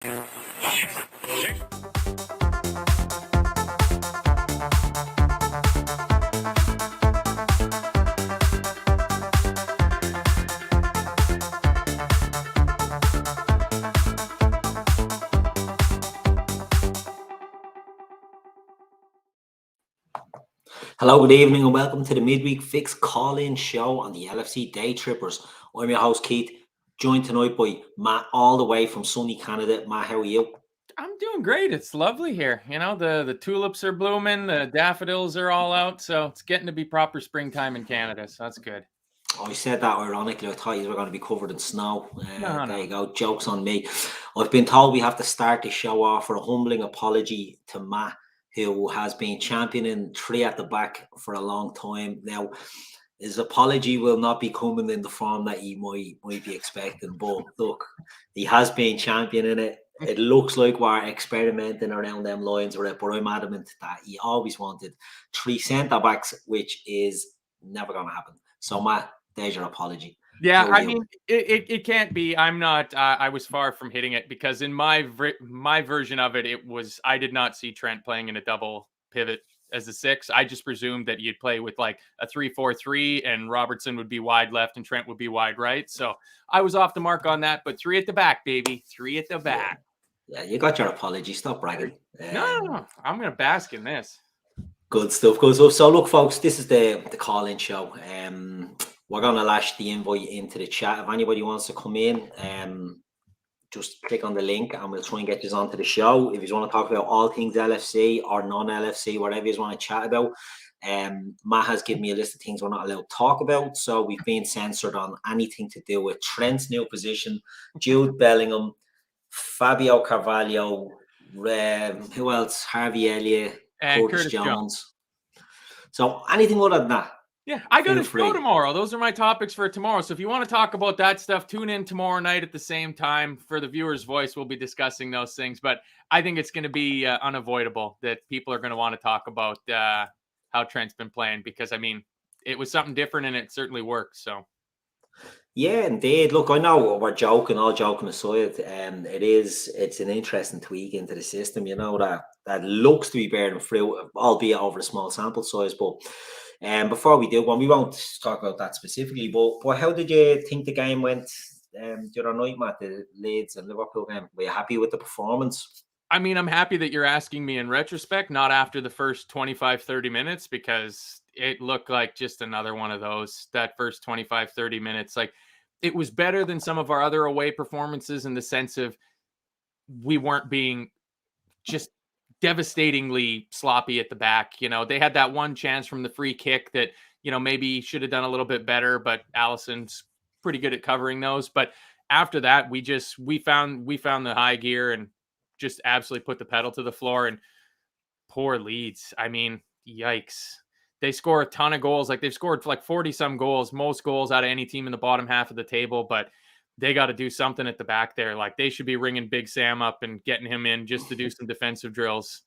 Hello, good evening, and welcome to the Midweek Fix call-in show on the LFC Daytrippers. I'm your host, Keith, joined tonight by Matt, all the way from sunny Canada. Matt, how are you? I'm doing great. It's lovely here. You know, the tulips are blooming, the daffodils are all out, so it's getting to be proper springtime in Canada, so that's good. I said that ironically. I thought you were going to be covered in snow. No. There you go. Joke's on me. I've been told we have to start the show off for a humbling apology to Matt, who has been championing three at the back for a long time. Now, his apology will not be coming in the form that you might be expecting. But look, he has been championing it. It looks like we're experimenting around them lines with it, but I'm adamant that he always wanted three centre backs, which is never going to happen. So, Matt, there's your apology. Yeah, I mean, it can't be. I'm not. I was far from hitting it because in my version of it, it was I did not see Trent playing in a double pivot as a six. I just presumed that you'd play with like a 3-4-3 and Robertson would be wide left and Trent would be wide right. So I was off the mark on that. But three at the back, baby, three at the back. Yeah, you got your apology. Stop bragging. No. I'm gonna bask in this. Good stuff. Good stuff. So look, folks, this is the call-in show. We're going to lash the invite into the chat. If anybody wants to come in, just click on the link and we'll try and get you onto the show. If you want to talk about all things LFC or non-LFC, whatever you want to chat about, Matt has given me a list of things we're not allowed to talk about. So we've been censored on anything to do with Trent's new position, Jude Bellingham, Fabio Carvalho, who else? Harvey Elliott, and Curtis Jones. So anything other than that. Yeah, I got a show tomorrow. Those are my topics for tomorrow. So if you want to talk about that stuff, tune in tomorrow night at the same time. For the viewer's voice, we'll be discussing those things. But I think it's going to be unavoidable that people are going to want to talk about how Trent's been playing because, I mean, it was something different and it certainly worked. So. Yeah, indeed. Look, I know we're joking, all joking aside. It's an interesting tweak into the system, you know, that looks to be bearing fruit, albeit over a small sample size. But before we do one, we won't talk about that specifically. But how did you think the game went the other night, Matt? The Leeds and Liverpool game. Were you happy with the performance? I mean, I'm happy that you're asking me in retrospect, not after the first 25, 30 minutes, because it looked like just another one of those, that first 25, 30 minutes. Like, it was better than some of our other away performances in the sense of we weren't being just devastatingly sloppy at the back. You know, they had that one chance from the free kick that, you know, maybe should have done a little bit better, but Allison's pretty good at covering those. But after that, we found the high gear and just absolutely put the pedal to the floor. And poor Leeds. I mean, yikes. They score a ton of goals. Like, they've scored like 40 some goals, most goals out of any team in the bottom half of the table, but they got to do something at the back there. Like, they should be ringing Big Sam up and getting him in just to do some defensive drills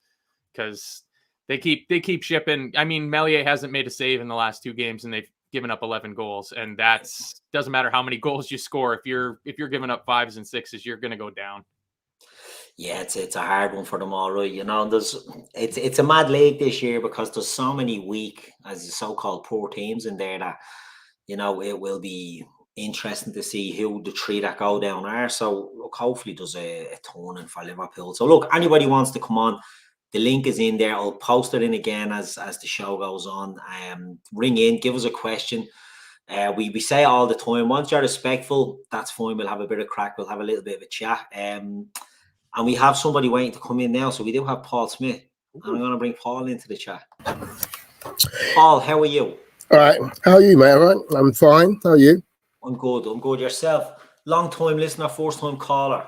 because they keep shipping. I mean, Melier hasn't made a save in the last two games and they've given up 11 goals. And that's doesn't matter how many goals you score. If you're giving up 5s and 6s, you're going to go down. Yeah, it's a hard one for them all, right? You know, it's a mad league this year because there's so many weak, as the so-called poor teams in there that, you know, it will be interesting to see who the three that go down are. So look, hopefully there's a turning for Liverpool. So look, anybody wants to come on, the link is in there. I'll post it in again as the show goes on. Ring in, give us a question. We say it all the time. Once you're respectful, that's fine. We'll have a bit of crack. We'll have a little bit of a chat. And we have somebody waiting to come in now. So we do have Paul Smith. And I'm going to bring Paul into the chat. Paul, how are you? All right. How are you, mate? All right. I'm fine. How are you? I'm good. I'm good. Yourself? Long time listener, first time caller.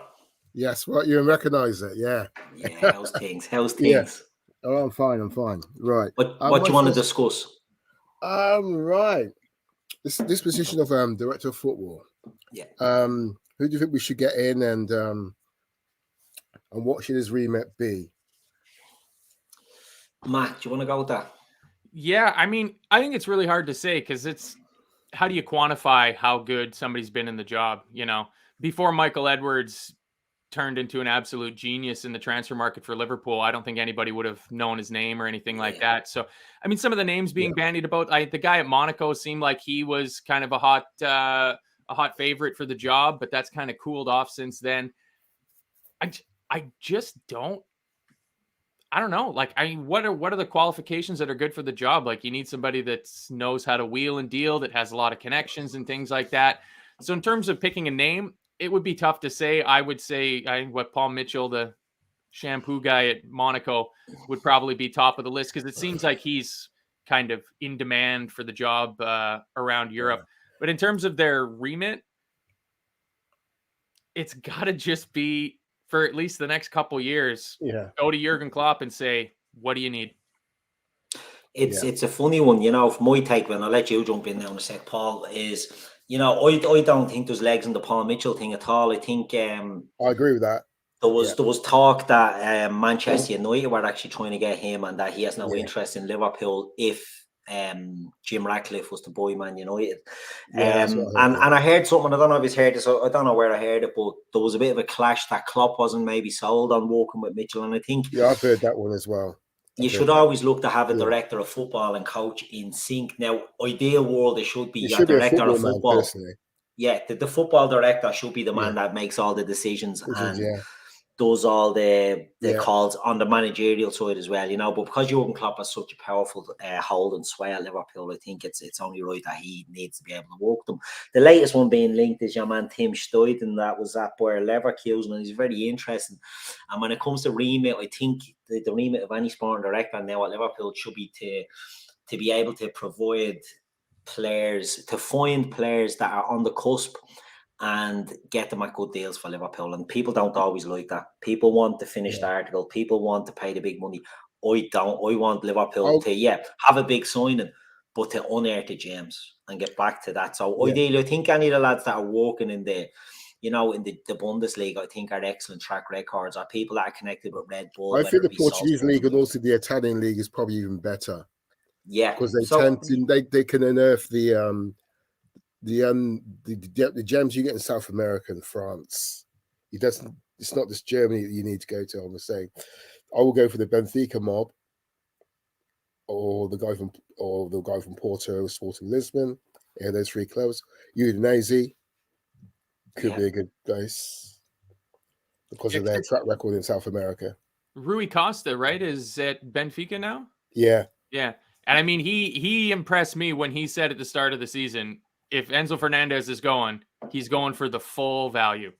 Yes. Well, you recognize it. Yeah. Yeah. How's things? How's things? Yeah. Oh, I'm fine. I'm fine. Right. What do you want to discuss? Right. This position of director of football. Yeah. Who do you think we should get in and what should his remit be? Matt, do you want to go with that? Yeah, I mean, I think it's really hard to say because it's how do you quantify how good somebody's been in the job? You know, before Michael Edwards turned into an absolute genius in the transfer market for Liverpool. I don't think anybody would have known his name or anything like that. So, I mean, some of the names being bandied about, the guy at Monaco seemed like he was kind of a hot favorite for the job, but that's kind of cooled off since then. I just don't. I don't know. Like, what are the qualifications that are good for the job? Like, you need somebody that knows how to wheel and deal, that has a lot of connections and things like that. So in terms of picking a name, it would be tough to say. I would say what Paul Mitchell, the shampoo guy at Monaco, would probably be top of the list because it seems like he's kind of in demand for the job around Europe. But in terms of their remit, it's got to just be, for at least the next couple years, go to Jurgen Klopp and say, what do you need? It's a funny one, you know, from my take, when I'll let you jump in now in a sec, Paul, is, you know, I don't think there's legs in the Paul Mitchell thing at all. I think I agree with that. There was talk that Manchester United were actually trying to get him, and that he has no interest in Liverpool if Jim Ratcliffe was to buy Man United. And I heard something, I don't know if it's heard this, I don't know where I heard it, but there was a bit of a clash that Klopp wasn't maybe sold on working with Mitchell, and I think I've heard that one as well. You should always look to have a director of football and coach in sync. Now, ideal world, it should be your director of football. The football director should be the man that makes all the decisions and does all the calls on the managerial side as well, you know. But because Jurgen Klopp has such a powerful hold and sway at Liverpool, I think it's only right that he needs to be able to work them. The latest one being linked is your man Tim Steudten, that was at Bayer Leverkusen, and he's very interesting. And when it comes to remit, I think the remit of any sporting director now at Liverpool should be to be able to provide players, to find players that are on the cusp and get them at good deals for Liverpool. And people don't always like that. People want the finished article. People want to pay the big money. I don't. I want Liverpool to have a big signing, but to unearth the gems and get back to that. So ideally, I think any of the lads that are working in the, you know, in the Bundesliga, I think are excellent track records, are people that are connected with Red Bull. I think the Portuguese league and also the Italian league is probably even better. Yeah, because they can unearth the gems you get in South America and France. It's not just Germany that you need to go to. I'm saying, I will go for the Benfica mob, or the guy from Porto, Sporting Lisbon. Yeah, those three clubs. Udinese could be a good place because of their track record in South America. Rui Costa, right, is at Benfica now. Yeah. And I mean, he impressed me when he said at the start of the season, if Enzo Fernandez is going, he's going for the full value.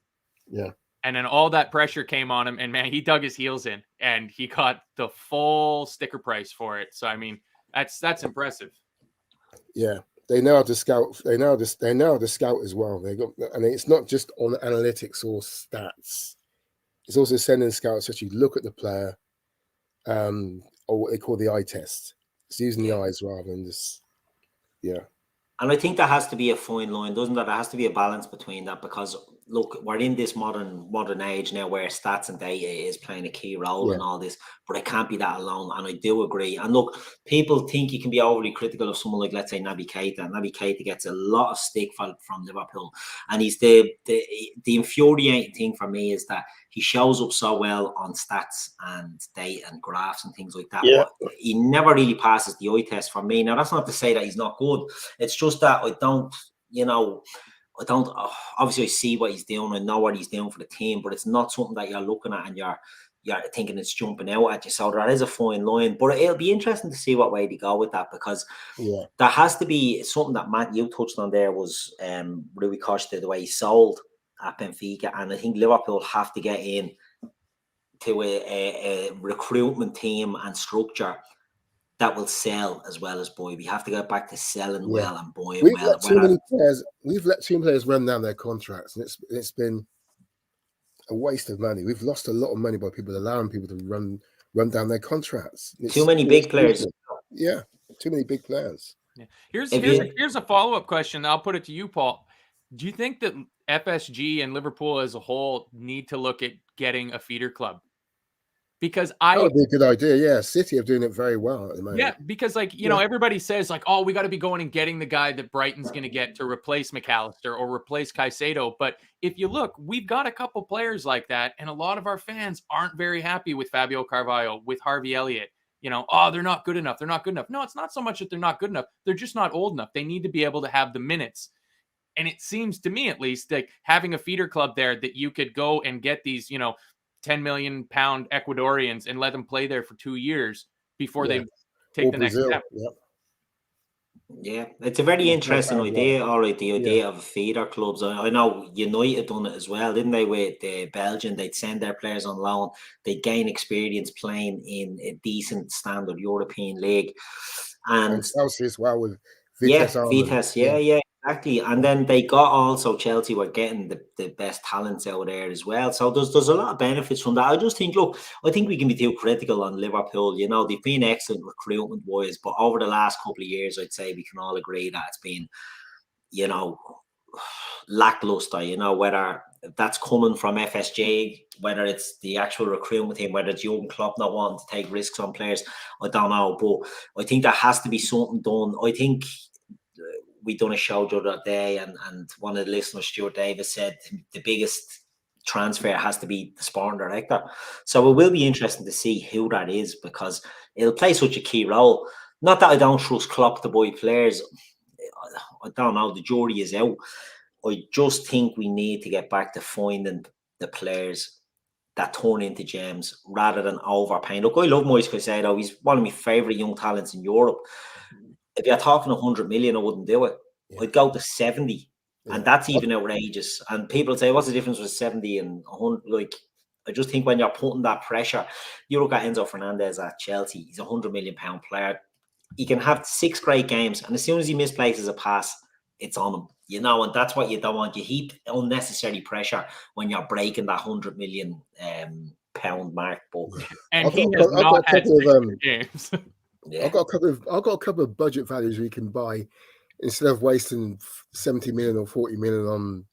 Yeah. And then all that pressure came on him, and man, he dug his heels in, and he got the full sticker price for it. So I mean, that's impressive. Yeah, they know how to scout. They know how to scout as well. And it's not just on analytics or stats. It's also sending scouts to actually look at the player, or what they call the eye test. It's using the eyes rather than just, And I think there has to be a fine line, doesn't there? There has to be a balance between that, because look, we're in this modern age now where stats and data is playing a key role in all this, but it can't be that alone. And I do agree. And look, people think you can be overly critical of someone like, let's say, Naby Keita. Naby Keita gets a lot of stick from Liverpool, and he's the infuriating thing for me is that he shows up so well on stats and data and graphs and things like that. Yeah. But he never really passes the eye test for me. Now, that's not to say that he's not good. It's just that I don't, obviously I see what he's doing. I know what he's doing for the team, but it's not something that you're looking at and you're thinking it's jumping out at you. So there is a fine line, but it'll be interesting to see what way they go with that, because there has to be something that Matt, you touched on there, was Rui Costa, the way he sold at Benfica. And I think Liverpool have to get in to a recruitment team and structure that will sell as well as buy. We have to get back to selling well and buying well. We've let too many players run down their contracts, and it's been a waste of money. We've lost a lot of money by people allowing people to run down their contracts. Too many big players. Yeah, too many big players. Yeah. Here's a follow-up question. I'll put it to you, Paul. Do you think that FSG and Liverpool as a whole need to look at getting a feeder club? because That would be a good idea. Yeah, City are doing it very well at the moment. Yeah, because like, you know, everybody says like, oh, we got to be going and getting the guy that Brighton's going to get to replace McAllister or replace Caicedo. But if you look, we've got a couple players like that, and a lot of our fans aren't very happy with Fabio Carvalho, with Harvey Elliott. You know, oh, they're not good enough. They're not good enough. No, it's not so much that they're not good enough. They're just not old enough. They need to be able to have the minutes. And it seems to me, at least, like having a feeder club there that you could go and get these, you know, 10 million pound Ecuadorians and let them play there for 2 years before they take the Brazil. next step. Yeah, it's a very interesting idea. All right, the idea of feeder clubs. I know United done it as well, didn't they? With the Belgian, they'd send their players on loan. They gain experience playing in a decent standard European league, and Chelsea as well with Vitesse. Vitesse, Yeah, exactly. And then they got also Chelsea were getting the best talents out there as well. So there's a lot of benefits from that. I just think, look, I think we can be too critical on Liverpool. You know, they've been excellent recruitment wise, but over the last couple of years, I'd say we can all agree that it's been, you know, lackluster. You know, whether that's coming from FSG, whether it's the actual recruitment team, whether it's Jurgen Klopp not wanting to take risks on players, I don't know. But I think there has to be something done. I think we done a show the other day, and one of the listeners, Stuart Davis, said the biggest transfer has to be the sporting director. So it will be interesting to see who that is, because it'll play such a key role. Not that I don't trust Klopp to buy players. I don't know. The jury is out. I just think we need to get back to finding the players that turn into gems rather than overpaying. Look, I love Moise Caicedo. He's one of my favourite young talents in Europe. If you're talking 100 million, I wouldn't do it. I'd go to 70. And that's even outrageous. And people say, what's the difference with 70 and 100? Like, I just think when you're putting that pressure, you look at Enzo Fernandez at Chelsea, he's a £100 million player. He can have 6 great games, and as soon as he misplaces a pass, it's on him. You know, and that's what you don't want. You heap unnecessary pressure when you're breaking that £100 million pound mark. But and he has not had 6 games. I've got a couple of budget values we can buy instead of wasting 70 million or 40 million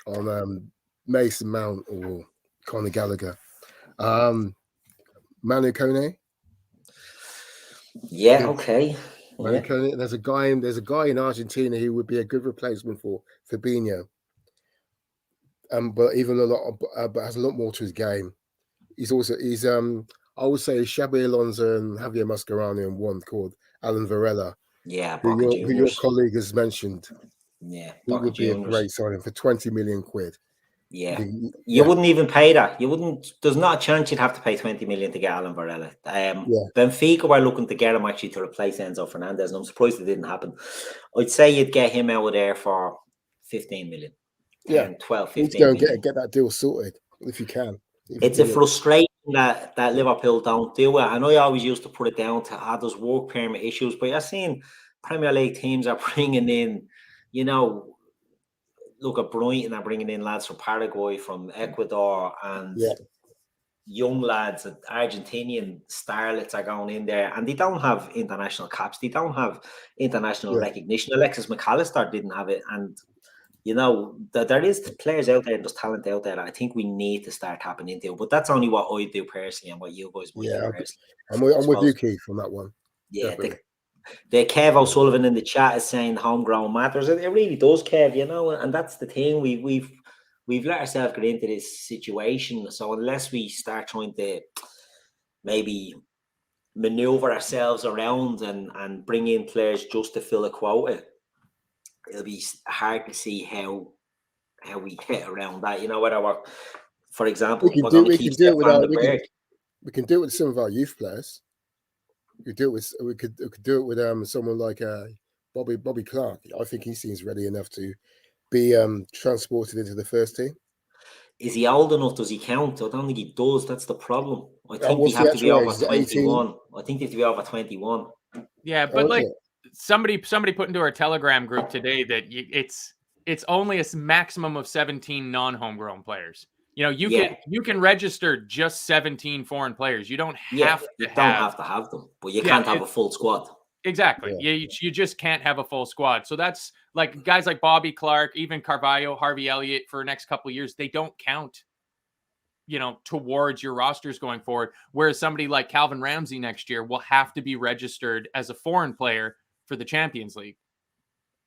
on Mason Mount or Conor Gallagher. Manu Kone. Yeah, okay. Manu Kone. There's a guy in Argentina who would be a good replacement for Fabinho. But even but has a lot more to his game. He's I would say Xabi Alonso and Javier Mascherano and one called Alan Varela. Yeah, who your colleague has mentioned. Yeah, it would be a great signing for 20 million quid. Yeah, you wouldn't even pay that. You wouldn't. There's not a chance you'd have to pay 20 million to get Alan Varela. Benfica were looking to get him actually to replace Enzo Fernandez, and I'm surprised it didn't happen. I'd say you'd get him out of there for 15 million. 12, 15 million. Get that deal sorted if you can. It's a frustration that Liverpool don't do it. And I always used to put it down to those work permit issues. But you're seeing Premier League teams are bringing in, you know, look at Brighton are bringing in lads from Paraguay, from Ecuador, and young lads, Argentinian starlets are going in there, and they don't have international caps. They don't have international recognition. Alexis McAllister didn't have it. And you know, there is players out there and there's talent out there that I think we need to start tapping into. But that's only what I do personally and what you guys might do personally. I'm with you, Keith, on that one. Yeah, the Kev O'Sullivan in the chat is saying homegrown matters. It really does, Kev, you know, and that's the thing. We've let ourselves get into this situation. So unless we start trying to maybe maneuver ourselves around and bring in players just to fill a quota, it'll be hard to see how we get around that. You know, whether we're, for example, we can do it with some of our youth players. We could do it with someone like Bobby Clark. I think he seems ready enough to be transported into the first team. Is he old enough? Does he count? I don't think he does. That's the problem. I think they have to be over 21. I think they have to be over 21. Yeah, but somebody put into our Telegram group today that it's only a maximum of 17 non-homegrown players. You know, you can register just 17 foreign players. You don't have to have them, but you can't have a full squad. Exactly. Yeah. You just can't have a full squad. So that's like guys like Bobby Clark, even Carvalho, Harvey Elliott for the next couple of years, they don't count. towards your rosters going forward. Whereas somebody like Calvin Ramsey next year will have to be registered as a foreign player for the Champions League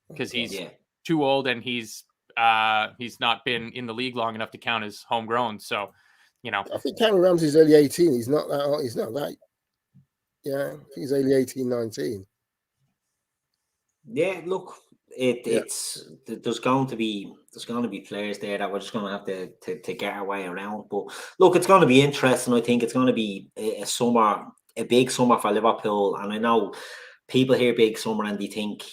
because he's too old and he's not been in the league long enough to count as homegrown. So, I think Calvin Ramsey's only 18. He's not that. He's not that. Yeah, I think he's only 18, 19. Yeah, look, there's going to be players there that we're just going to have to get our way around. But look, it's going to be interesting. I think it's going to be a big summer for Liverpool, and I know people hear big summer and they think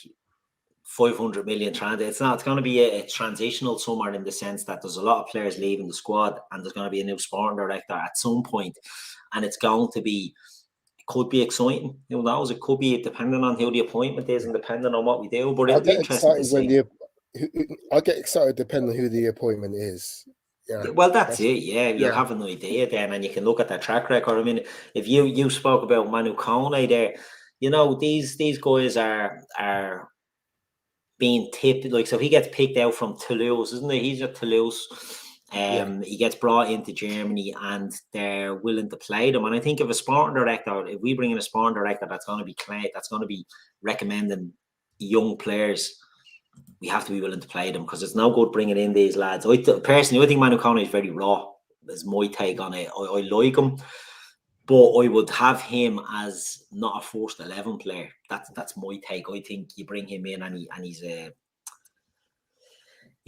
500 million transit. It's not. It's going to be a transitional summer in the sense that there's a lot of players leaving the squad, and there's going to be a new sporting director at some point, and it's going to be. Could be exciting. Who knows? It could be depending on who the appointment is and depending on what we do. But it'll be interesting to see. I get excited depending on who the appointment is. Yeah. Well, that's it. Yeah, you'll have an idea then, and you can look at their track record. I mean, if you spoke about Manu Kone there, these guys are being tipped. Like, so he gets picked out from Toulouse, isn't he? He's at Toulouse. He gets brought into Germany and they're willing to play them. And I think if we bring in a sporting director that's going to be recommending young players, we have to be willing to play them because it's no good bringing in these lads. Personally, I think Manu Kone is very raw. Is my take on it. I like him, but I would have him as not a first 11 player. That's my take. I think you bring him in and he's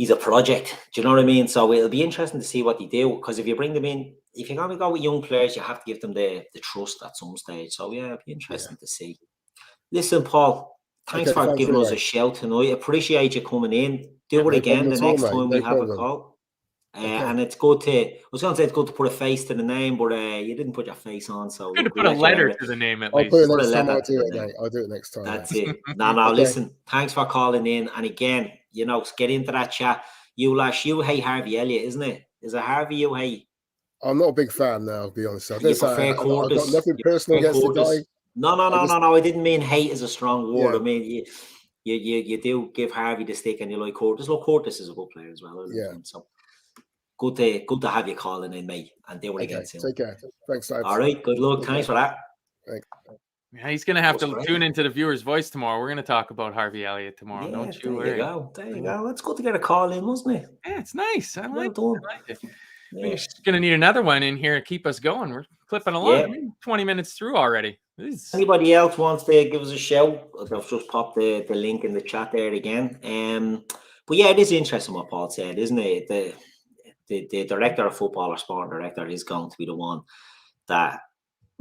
a project. Do you know what I mean? So it'll be interesting to see what they do because if you bring them in, if you're going to go with young players, you have to give them the trust at some stage. So yeah, it'll be interesting to see. Listen, Paul, thanks for giving us a shout tonight. Appreciate you coming in. Do it again the next time we have a call. And it's good to put a face to the name, but you didn't put your face on. So good to put a letter to the name at least. I'll do it next time. That's it. No, listen, thanks for calling in. And again, get into that chat. You hate Harvey Elliott, isn't it? Is it Harvey you hate? I'm not a big fan now, to be honest. I prefer Curtis. I've got nothing personal against the guy. No. I didn't mean hate is a strong word. Yeah. I mean, you do give Harvey the stick and you like Curtis. Look, Curtis is a good player as well. Yeah. So good to have you calling in, mate. And do it again soon. Take care. Thanks, Dave. All right. Good luck. Thanks for that. Thanks. Yeah, he's going to have to tune into the viewer's voice tomorrow. We're going to talk about Harvey Elliott tomorrow. Yeah, don't you worry. There you go. It's good to get a call in, wasn't it? Yeah, it's nice. I like it. Yeah. We're just going to need another one in here to keep us going. We're clipping along. Yeah. 20 minutes through already. Anybody else wants to give us a shout? I've just popped the link in the chat there again. But yeah, it is interesting what Paul said, isn't it? The director of football or sport director is going to be the one that,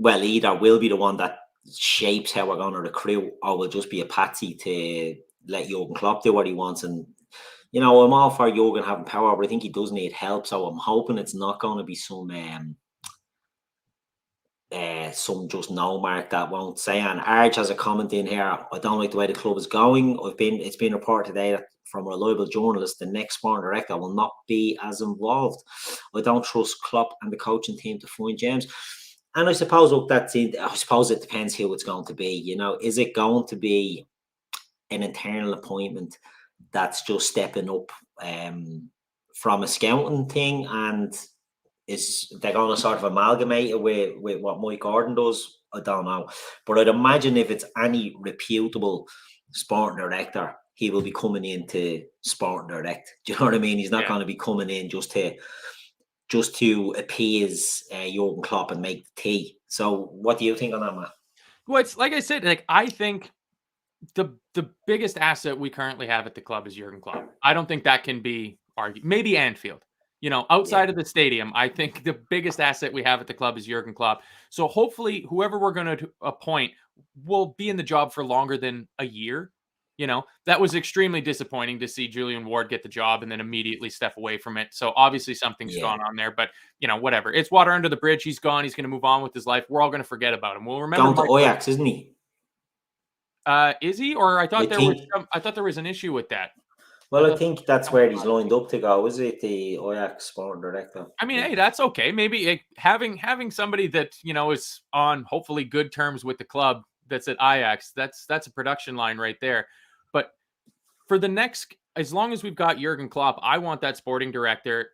either will be the one that shapes how we're going to recruit or will just be a patsy to let Jurgen Klopp do what he wants. And, I'm all for Jurgen having power, but I think he does need help. So I'm hoping it's not going to be some just no mark that won't say. And Arch has a comment in here. I don't like the way the club is going. It's been reported today that from a reliable journalist, the next sporting director will not be as involved. I don't trust Klopp and the coaching team to find gems. And I suppose I suppose it depends who it's going to be. Is it going to be an internal appointment that's just stepping up from a scouting thing, and they're going to sort of amalgamate it with what Mike Gordon does? I don't know, but I'd imagine if it's any reputable sporting director, he will be coming in to sporting direct. Do you know what I mean? He's not going to be coming in just to appease Jurgen Klopp and make the tea. So what do you think on that, Matt? Well, it's like I said, I think the biggest asset we currently have at the club is Jurgen Klopp. I don't think that can be argued. Maybe Anfield. Outside of the stadium, I think the biggest asset we have at the club is Jurgen Klopp. So hopefully whoever we're going to appoint will be in the job for longer than a year. That was extremely disappointing to see Julian Ward get the job and then immediately step away from it. So obviously something's gone on there, but whatever. It's water under the bridge. He's gone. He's going to move on with his life. We're all going to forget about him. We'll remember. Going to Ajax, isn't he? Is he? Or I thought there was an issue with that. Well, I think that's where he's lined up to go. Is it the Ajax sporting director? I mean, hey, that's okay. Maybe having somebody that is on hopefully good terms with the club that's at Ajax. That's a production line right there. But for the next, as long as we've got Jurgen Klopp, I want that sporting director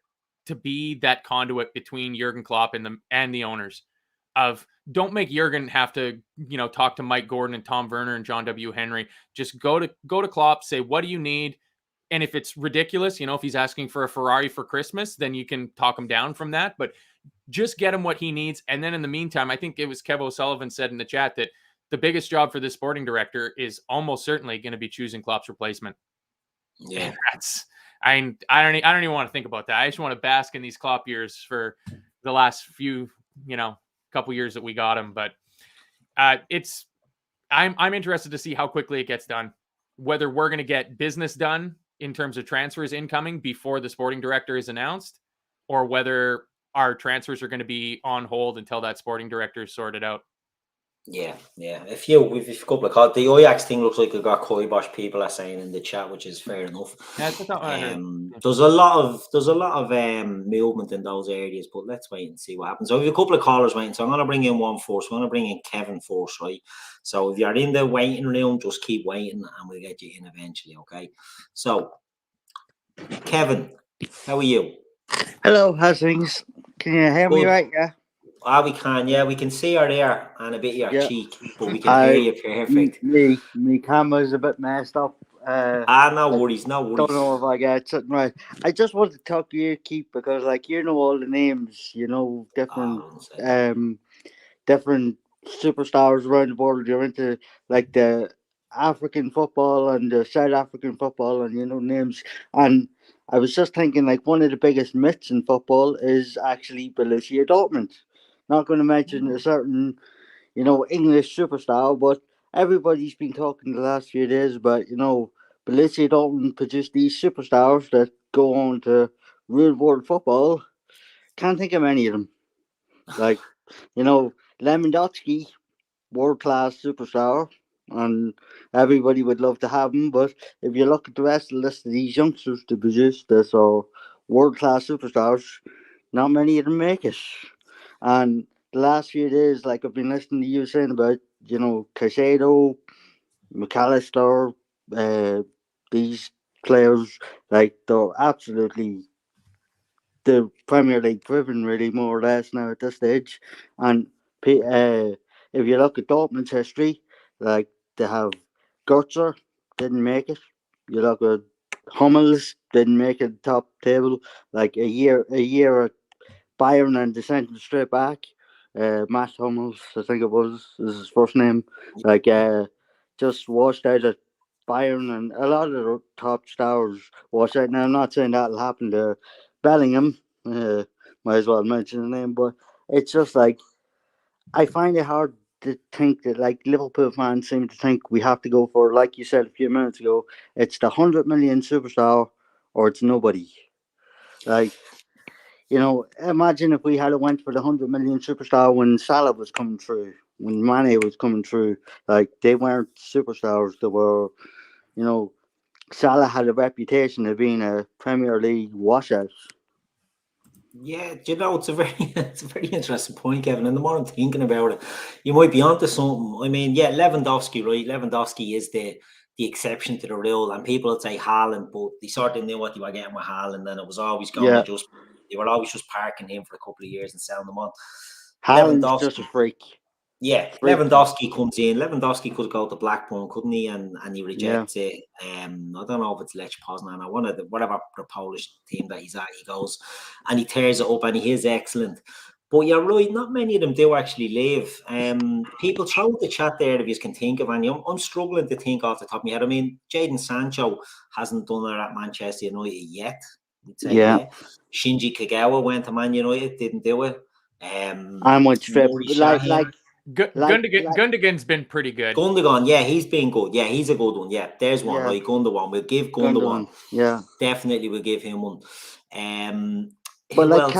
to be that conduit between Jurgen Klopp and the owners. Of don't make Jurgen have to, talk to Mike Gordon and Tom Werner and John W. Henry. Just go to Klopp, say, what do you need? And if it's ridiculous, if he's asking for a Ferrari for Christmas, then you can talk him down from that. But just get him what he needs. And then in the meantime, I think it was Kev O'Sullivan said in the chat that the biggest job for the sporting director is almost certainly going to be choosing Klopp's replacement. Yeah, I don't even want to think about that. I just want to bask in these Klopp years for the last few, couple years that we got him. But I'm interested to see how quickly it gets done, whether we're going to get business done in terms of transfers incoming before the sporting director is announced, or whether our transfers are going to be on hold until that sporting director is sorted out. Yeah. We've a couple of calls. The Ajax thing looks like it got Koibosh, people are saying in the chat, which is fair enough. That's what I heard. There's a lot of movement in those areas, but let's wait and see what happens. So we have a couple of callers waiting, so I'm going to bring in one first. I'm going to bring in Kevin first, right? So if you're in the waiting room, just keep waiting, and we'll get you in eventually. Okay. So, Kevin, how are you? Hello, how's things? Can you hear me right? Yeah. We can, yeah. We can see your ear and a bit of your cheek, but we can hear you perfect. Me camera's a bit messed up. No worries. Don't know if I get something right. I just want to talk to you, Keith, because all the names, different superstars around the world. You're into like the African football and the South African football, and names. And I was just thinking, like, one of the biggest myths in football is actually Borussia Dortmund. Not going to mention a certain, English superstar, but everybody's been talking the last few days about, Borussia Dortmund produce these superstars that go on to real world football. Can't think of any of them. Like, Lewandowski, world class superstar, and everybody would love to have him. But if you look at the rest of the list of these youngsters to produce this or world class superstars, not many of them make it. And the last few days, like I've been listening to you saying about, Caicedo, McAllister, these players, like they're absolutely the Premier League driven, really, more or less now at this stage. And if you look at Dortmund's history, like they have Götze, didn't make it. You look at Hummels, didn't make it top table. Like a year at Bayern and descended straight back. Matt Hummels, I think it was, is his first name. Like just washed out at Bayern, and a lot of the top stars washed out. Now I'm not saying that'll happen to Bellingham. Might as well mention the name, but it's just like I find it hard to think that like Liverpool fans seem to think we have to go for, like you said a few minutes ago, it's the 100 million superstar or it's nobody. Like, imagine if we had went for the 100 million superstar when Salah was coming through, when Mane was coming through. Like, they weren't superstars. They were, Salah had a reputation of being a Premier League washout. Yeah, it's a very interesting point, Kevin. And the more I'm thinking about it, you might be onto something. I mean, yeah, Lewandowski, right? Lewandowski is the exception to the rule, and people would say Haaland, but they sort of knew what they were getting with Haaland, and it was always going to they were always just parking him for a couple of years and selling them on. Haaland's just a freak. Yeah, Lewandowski comes in. Lewandowski could go to Blackburn, couldn't he? And he rejects it. I don't know if it's Lech Poznan or whatever the Polish team that he's at. He goes and he tears it up, and he is excellent. But you're right, not many of them do actually leave. People throw the chat there if you can think of any. I'm struggling to think off the top of my head. I mean, Jadon Sancho hasn't done it at Manchester United yet. We'd say, yeah. Shinji Kagawa went to Man United, didn't do it. I'm with Strip. Gundogan's been pretty good. Gundogan, yeah, he's been good. Yeah, he's a good one. Yeah, there's one, right? Gundogan. We'll give Gundogan. Yeah. Definitely we'll give him one. But like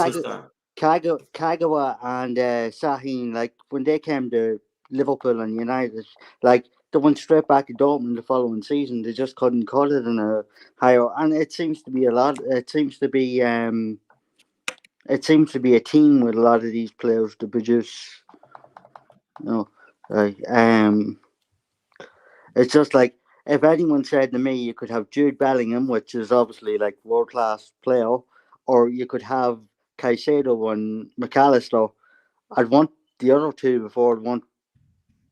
Kagawa and Sahin, like when they came to Liverpool and United, like they went straight back to Dortmund the following season. They just couldn't cut it in a higher, and it seems to be a lot. It seems to be a team with a lot of these players to produce. It's just like if anyone said to me you could have Jude Bellingham, which is obviously like world class player, or you could have Caicedo and McAllister. I'd want the other two before I'd want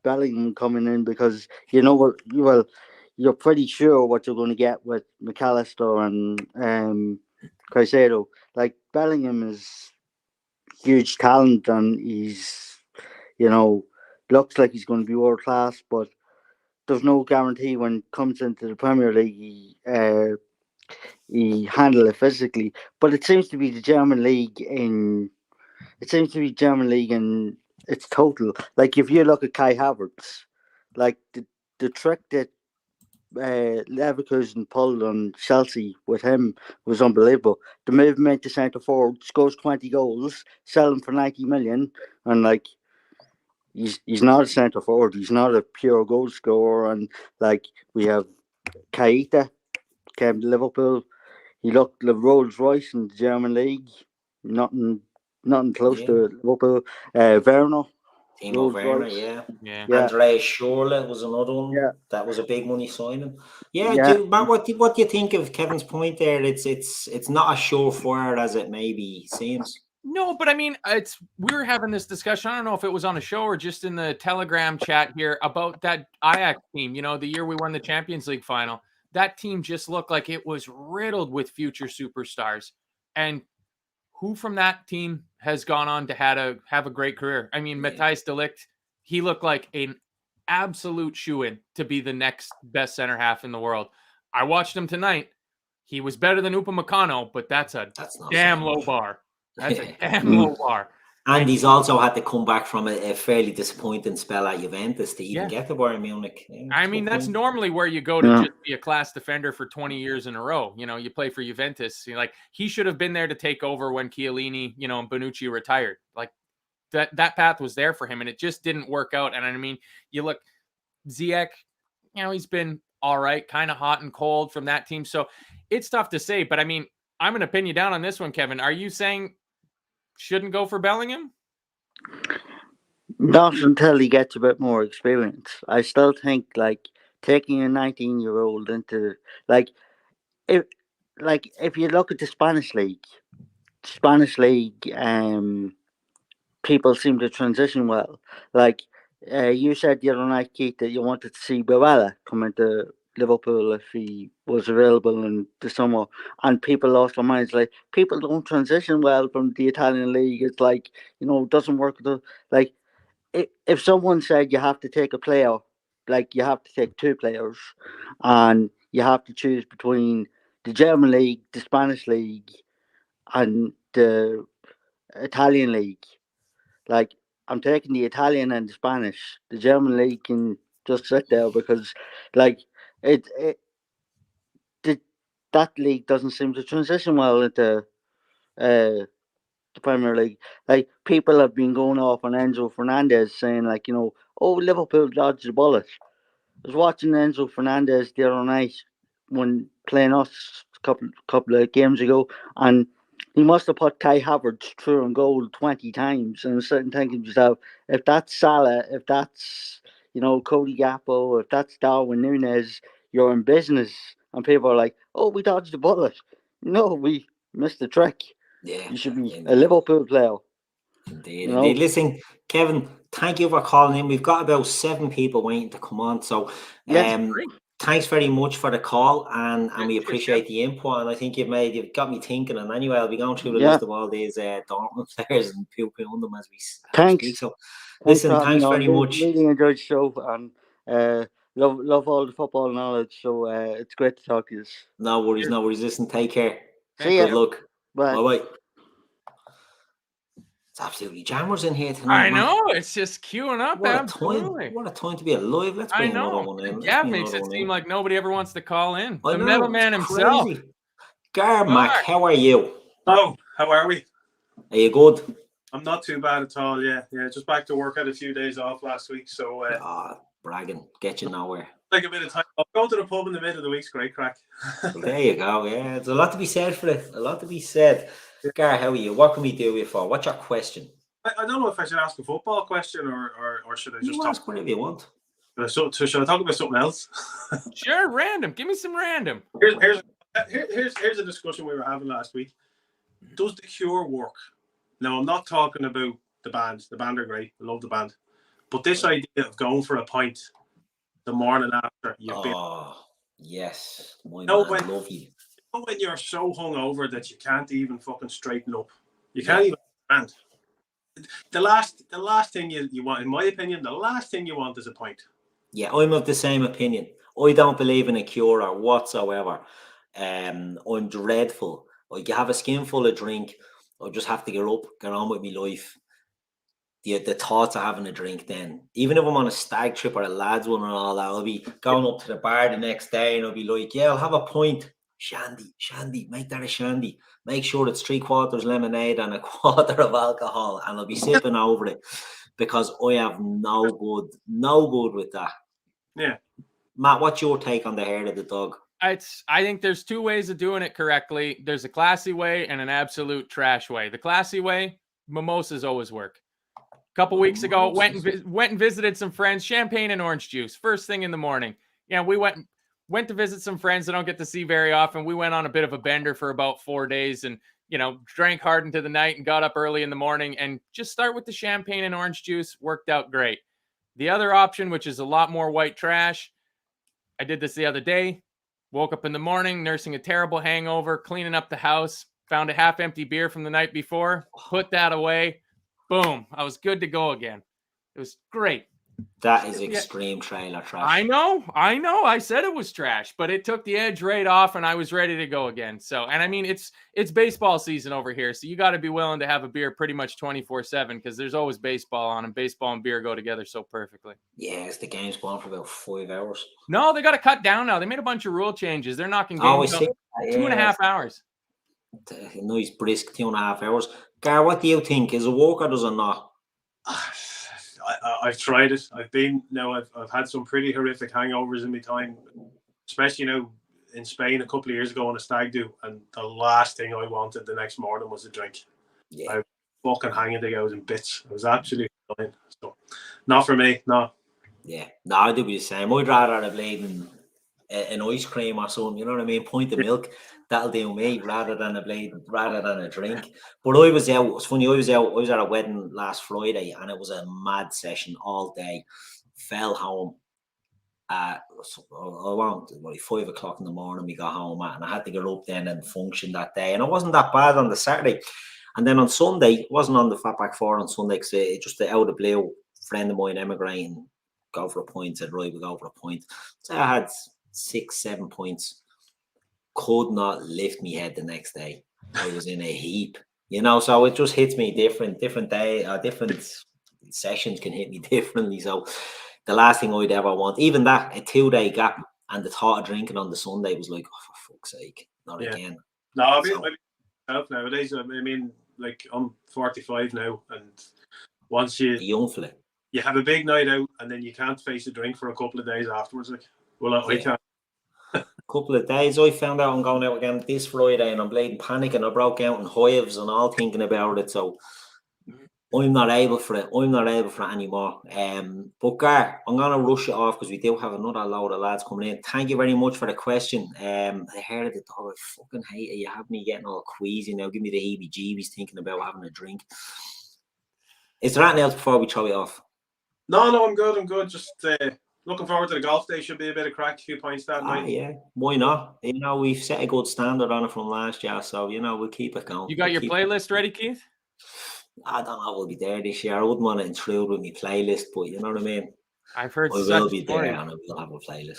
Bellingham coming in, because you know what? Well, you're pretty sure what you're going to get with McAllister and Caicedo. Like, Bellingham is huge talent, and he's, looks like he's going to be world class, but there's no guarantee when it comes into the Premier League he handle it physically. But it seems to be the German league in its total. Like, if you look at Kai Havertz, like the trick that Leverkusen pulled on Chelsea with him was unbelievable. The movement to centre forward, scores 20 goals, sell him for 90 million, and like, he's not a centre forward. He's not a pure goal scorer. And like, we have Keita, came to Liverpool. He looked like Rolls Royce in the German league. Nothing close to Liverpool. Werner. Timo Werner, Royce. Yeah. Andreas Schürrle was another one. Yeah. That was a big money signing. Matt, what do you think of Kevin's point there? It's not as surefire as it maybe seems. No, but I mean, we were having this discussion. I don't know if it was on a show or just in the Telegram chat here about that Ajax team. The year we won the Champions League final, that team just looked like it was riddled with future superstars. And who from that team has gone on to have a great career? I mean, Matthijs de Ligt, he looked like an absolute shoo-in to be the next best center half in the world. I watched him tonight. He was better than Upamecano, but that's damn low bar. That's a damn low bar. And he's also had to come back from a fairly disappointing spell at Juventus to even get to Bayern Munich. I mean, that's normally where you go to just be a class defender for 20 years in a row. You play for Juventus. Like, he should have been there to take over when Chiellini, and Bonucci retired. Like, that path was there for him, and it just didn't work out. And I mean, you look, Ziyech, he's been all right, kind of hot and cold from that team. So it's tough to say. But I mean, I'm going to pin you down on this one, Kevin. Are you saying shouldn't go for Bellingham? Not until he gets a bit more experience. I still think, like, taking a 19-year-old into, if you look at the Spanish league, people seem to transition well. Like, you said the other night, Keith, that you wanted to see Barella come into Liverpool if he was available in the summer, and people lost their minds. Like, people don't transition well from the Italian league. It's like, it doesn't work. Like, if someone said you have to take a player, like, you have to take two players, and you have to choose between the German league, the Spanish league, and the Italian league, like, I'm taking the Italian and the Spanish. The German league can just sit there, because, like, that league doesn't seem to transition well into the Premier League. Like, people have been going off on Enzo Fernandez, saying, like, Liverpool dodged the bullet. I was watching Enzo Fernandez the other night when playing us a couple of games ago, and he must have put Kai Havertz through and goal 20 times. And I'm sitting thinking to myself, if that's Salah, if that's, Cody Gakpo, if that's Darwin Núñez, you're in business. And people are like, oh, we dodged the bullet. No, we missed the trick. Yeah, you should be a Liverpool player. Indeed. Listen, Kevin, thank you for calling in. We've got about 7 people waiting to come on. So thanks very much for the call, and we appreciate the input. And I think you've got me thinking. And anyway, I'll be going through the list of all these Dortmund players and poo-poo on them as we speak. So listen, thanks very much. Really enjoyed the show, and love all the football knowledge. So it's great to talk to you. No worries. Listen, take care. See you. Good luck. Bye. It's absolutely jammers in here tonight. I know, it's just queuing up. What a time to be alive. Let's bring another one in. Gav makes it seem like nobody ever wants to call in. The metal man himself. Mac, how are you? Oh, how are we? Are you good? I'm not too bad at all, yeah. Just back to work. Had a few days off last week, so bragging, get you nowhere. Like a bit of time. I'll go to the pub in the middle of the week's great crack. Well, there you go, yeah. There's a lot to be said for it. A lot to be said. Gar, how are you? What can we do you for? What's your question? I don't know if I should ask a football question or should I just ask whatever you want. So should I talk about something else? Sure, random. Give me some random. Here's a discussion we were having last week. does the cure work? Now, I'm not talking about the band. The band are great. I love the band. But this idea of going for a pint the morning after you've been... Oh, yes. My You know, man, love you. when you're so hungover that you can't even fucking straighten up. You can't even stand. The last thing you want, in my opinion, the last thing you want is a pint. Yeah, I'm of the same opinion. I don't believe in a cure or whatsoever. I'm dreadful. Like, you have a skinful of drink, I just have to get up, get on with my life. The thoughts of having a drink then, even if I'm on a stag trip or a lads one and all that, I'll be going up to the bar the next day and I'll be like, yeah, I'll have a pint. Shandy, make that a shandy. Make sure it's 3/4 lemonade and 1/4 of alcohol, and I'll be sipping over it because I have no good with that. Yeah. Matt, what's your take on the hair of the dog? I think there's two ways of doing it correctly. There's a classy way and an absolute trash way. The classy way, mimosas always work. A couple weeks ago, went and visited some friends, champagne and orange juice, first thing in the morning. Yeah, we went to visit some friends I don't get to see very often. We went on a bit of a bender for about 4 days and, drank hard into the night and got up early in the morning, and just start with the champagne and orange juice worked out great. The other option, which is a lot more white trash, I did this the other day. Woke up in the morning, nursing a terrible hangover, cleaning up the house, found a half-empty beer from the night before, put that away. Boom. I was good to go again. It was great. That is extreme trailer trash. I know. I said it was trash, but it took the edge right off and I was ready to go again. So, and I mean, it's baseball season over here. So you got to be willing to have a beer pretty much 24/7 because there's always baseball on, and baseball and beer go together so perfectly. Yes, the game's going for about 5 hours. No, they got to cut down now. They made a bunch of rule changes. They're knocking games out 2.5 hours. A nice brisk 2.5 hours. Gar, what do you think? Is it work or does it not? I've tried it. I've had some pretty horrific hangovers in my time, especially in Spain a couple of years ago on a stag do, and the last thing I wanted the next morning was a drink. Yeah. I was fucking hanging to go in bits. I was absolutely dying. So, not for me, no. Yeah, no, I'd do the same. I'd rather have an ice cream or something, you know what I mean? Pint of milk, that'll do me rather than a drink. But I was out, it's funny, I was at a wedding last Friday and it was a mad session all day. Fell home at around 5 o'clock in the morning. We got home and I had to get up then and function that day. And it wasn't that bad on the Saturday. And then on Sunday, it wasn't on the Fatback 4 on Sunday because it just out of the blue, friend of mine emigrating, go for a point, said, right, we'll go for a point. So I had 6-7 points. Could not lift me head the next day. I was in a heap, so it just hits me different day, different sessions can hit me differently. So the last thing I'd ever want, even that, a 2-day gap and the thought of drinking on the Sunday was like, oh, for fuck's sake, not again. No, I mean, nowadays, I mean, like, I'm 45 now, and once the young fella, you have a big night out and then you can't face a drink for a couple of days afterwards. Like, I can't. Couple of days, I found out I'm going out again this Friday and I'm bleeding panicking. I broke out in hives and all thinking about it. So I'm not able for it. I'm not able for it anymore. But Gar, I'm going to rush it off because we do have another load of lads coming in. Thank you very much for the question. I heard it. I fucking hate it. You have me getting all queasy now. Give me the heebie-jeebies thinking about having a drink. Is there anything else before we throw it off? No, I'm good. Just looking forward to the golf day. Should be a bit of crack, a few points that night. Yeah, why not? We've set a good standard on it from last year, so we'll keep it going. You got your playlist ready, Keith? I don't know. We'll be there this year. I wouldn't want to intrude with my playlist, but you know what I mean. I've heard. I will be there, and I will have a playlist.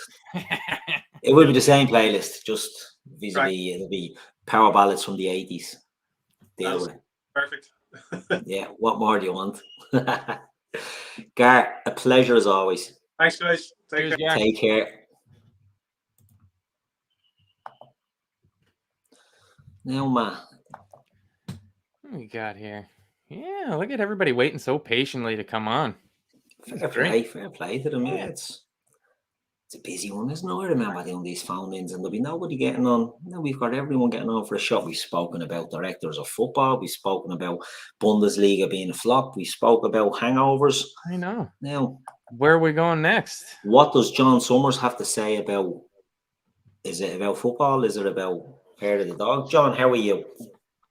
It will be the same playlist, just vis-a-vis. It'll be power ballads from the 80s. Deal with it. Perfect. Yeah. What more do you want? Gar, a pleasure as always. Thanks, guys. Take care. Now, Matt. What we got here? Yeah, look at everybody waiting so patiently to come on. Fair play to them. Yeah, it's a busy one, isn't it? I remember doing these phone-ins and there'll be nobody getting on. Now we've got everyone getting on for a shot. We've spoken about directors of football. We've spoken about Bundesliga being a flop. We spoke about hangovers. I know. Now, where are we going next? What does John Summers have to say about? Is it about football? Is it about Hair of the Dog? John, how are you?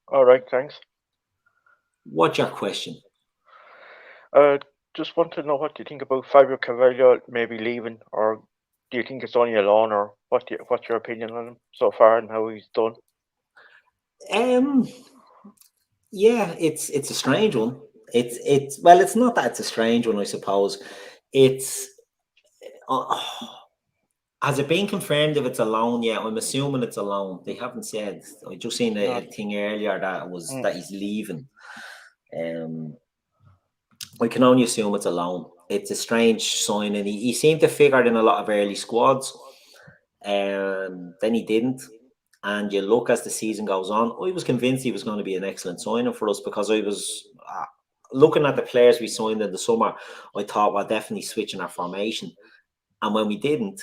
All right, thanks. What's your question? Just want to know what do you think about Fabio Carvalho maybe leaving, or do you think it's only a loan, or what's your opinion on him so far and how he's done? Yeah, it's a strange one. It's well, it's not that it's a strange one, I suppose. It's has it been confirmed if it's a loan yet? I'm assuming it's a loan. They haven't said. I just seen a thing earlier that was that he's leaving. I can only assume it's a loan. It's a strange signing. He seemed to figure in a lot of early squads. Then he didn't. And you look as the season goes on, I was convinced he was going to be an excellent signing for us, because I was looking at the players we signed in the summer. I thought we're definitely switching our formation. And when we didn't,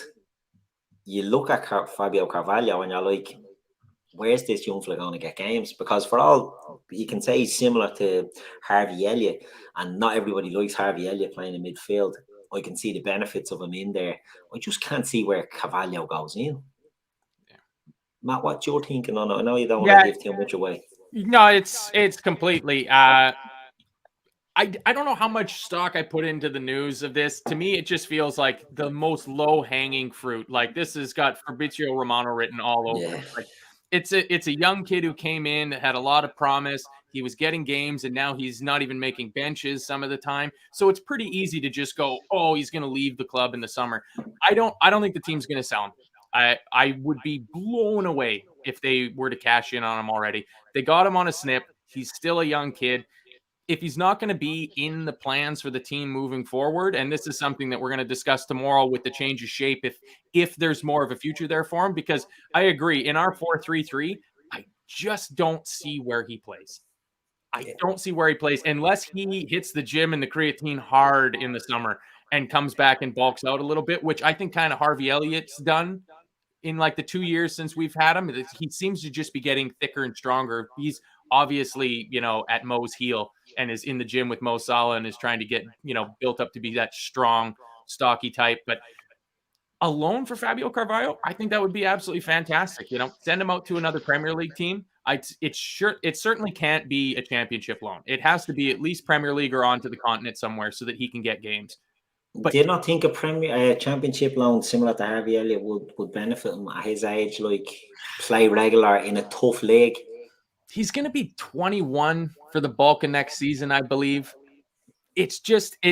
you look at Fabio Carvalho and you're like, where's this young fella going to get games? Because for all you can say he's similar to Harvey Elliott, and not everybody likes Harvey Elliott playing in midfield. I can see the benefits of him in there. I just can't see where Carvalho goes in. Yeah. Matt, what you're thinking on it? I know you don't want to give too much away. No, it's completely. I don't know how much stock I put into the news of this. To me, it just feels like the most low-hanging fruit. Like, this has got Fabrizio Romano written all over it. Like, it's a young kid who came in, had a lot of promise. He was getting games, and now he's not even making benches some of the time. So it's pretty easy to just go, oh, he's going to leave the club in the summer. I don't think the team's going to sell him. I would be blown away if they were to cash in on him already. They got him on a snip. He's still a young kid. If he's not going to be in the plans for the team moving forward, and this is something that we're going to discuss tomorrow with the change of shape, if there's more of a future there for him, because I agree, in our 4-3-3, I just don't see where he plays. I don't see where he plays unless he hits the gym and the creatine hard in the summer and comes back and bulks out a little bit, which I think kind of Harvey Elliott's done in like the 2 years since we've had him. He seems to just be getting thicker and stronger. He's obviously, at Mo's heel and is in the gym with Mo Salah and is trying to get, built up to be that strong, stocky type. But a loan for Fabio Carvalho, I think that would be absolutely fantastic. Send him out to another Premier League team. It certainly can't be a championship loan. It has to be at least Premier League or onto the continent somewhere so that he can get games. But do you not think a championship loan similar to Harvey Elliott would benefit him at his age, like play regular in a tough league? He's going to be 21 for the bulk of next season, I believe. It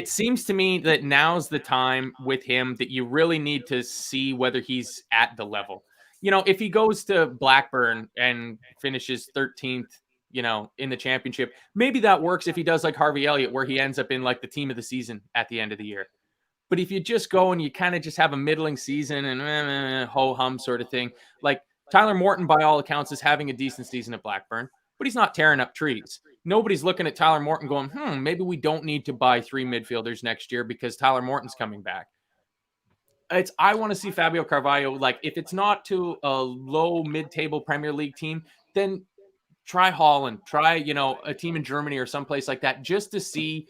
seems to me that now's the time with him that you really need to see whether he's at the level. If he goes to Blackburn and finishes 13th, in the championship, maybe that works if he does like Harvey Elliott, where he ends up in like the team of the season at the end of the year. But if you just go and you kind of just have a middling season and ho-hum sort of thing, like Tyler Morton, by all accounts, is having a decent season at Blackburn, but he's not tearing up trees. Nobody's looking at Tyler Morton going, maybe we don't need to buy 3 midfielders next year because Tyler Morton's coming back. I want to see Fabio Carvalho, like, if it's not to a low mid-table Premier League team, then try Holland, try, a team in Germany or someplace like that, just to see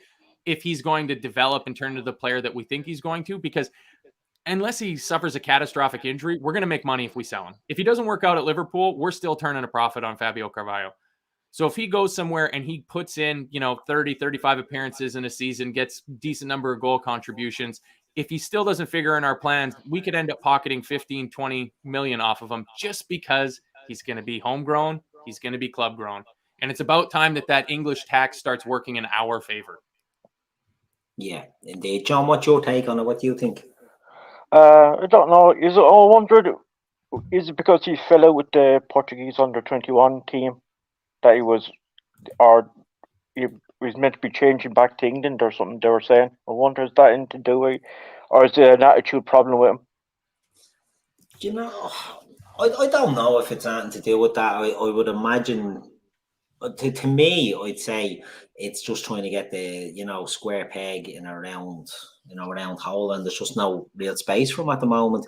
if he's going to develop and turn into the player that we think he's going to, because unless he suffers a catastrophic injury, we're going to make money if we sell him. If he doesn't work out at Liverpool, we're still turning a profit on Fabio Carvalho. So if he goes somewhere and he puts in, 30, 35 appearances in a season, gets decent number of goal contributions, if he still doesn't figure in our plans, we could end up pocketing 15, 20 million off of him just because he's going to be homegrown, he's going to be club grown. And it's about time that English tax starts working in our favor. Yeah, indeed. John, what's your take on it? What do you think? I don't know. I wondered, is it because he fell out with the Portuguese under-21 team that he was meant to be changing back to England or something, they were saying? I wonder, is that anything to do with, or is there an attitude problem with him? I don't know if it's anything to do with that. I would imagine, to me, I'd say it's just trying to get the square peg in a round hole, and there's just no real space for him at the moment.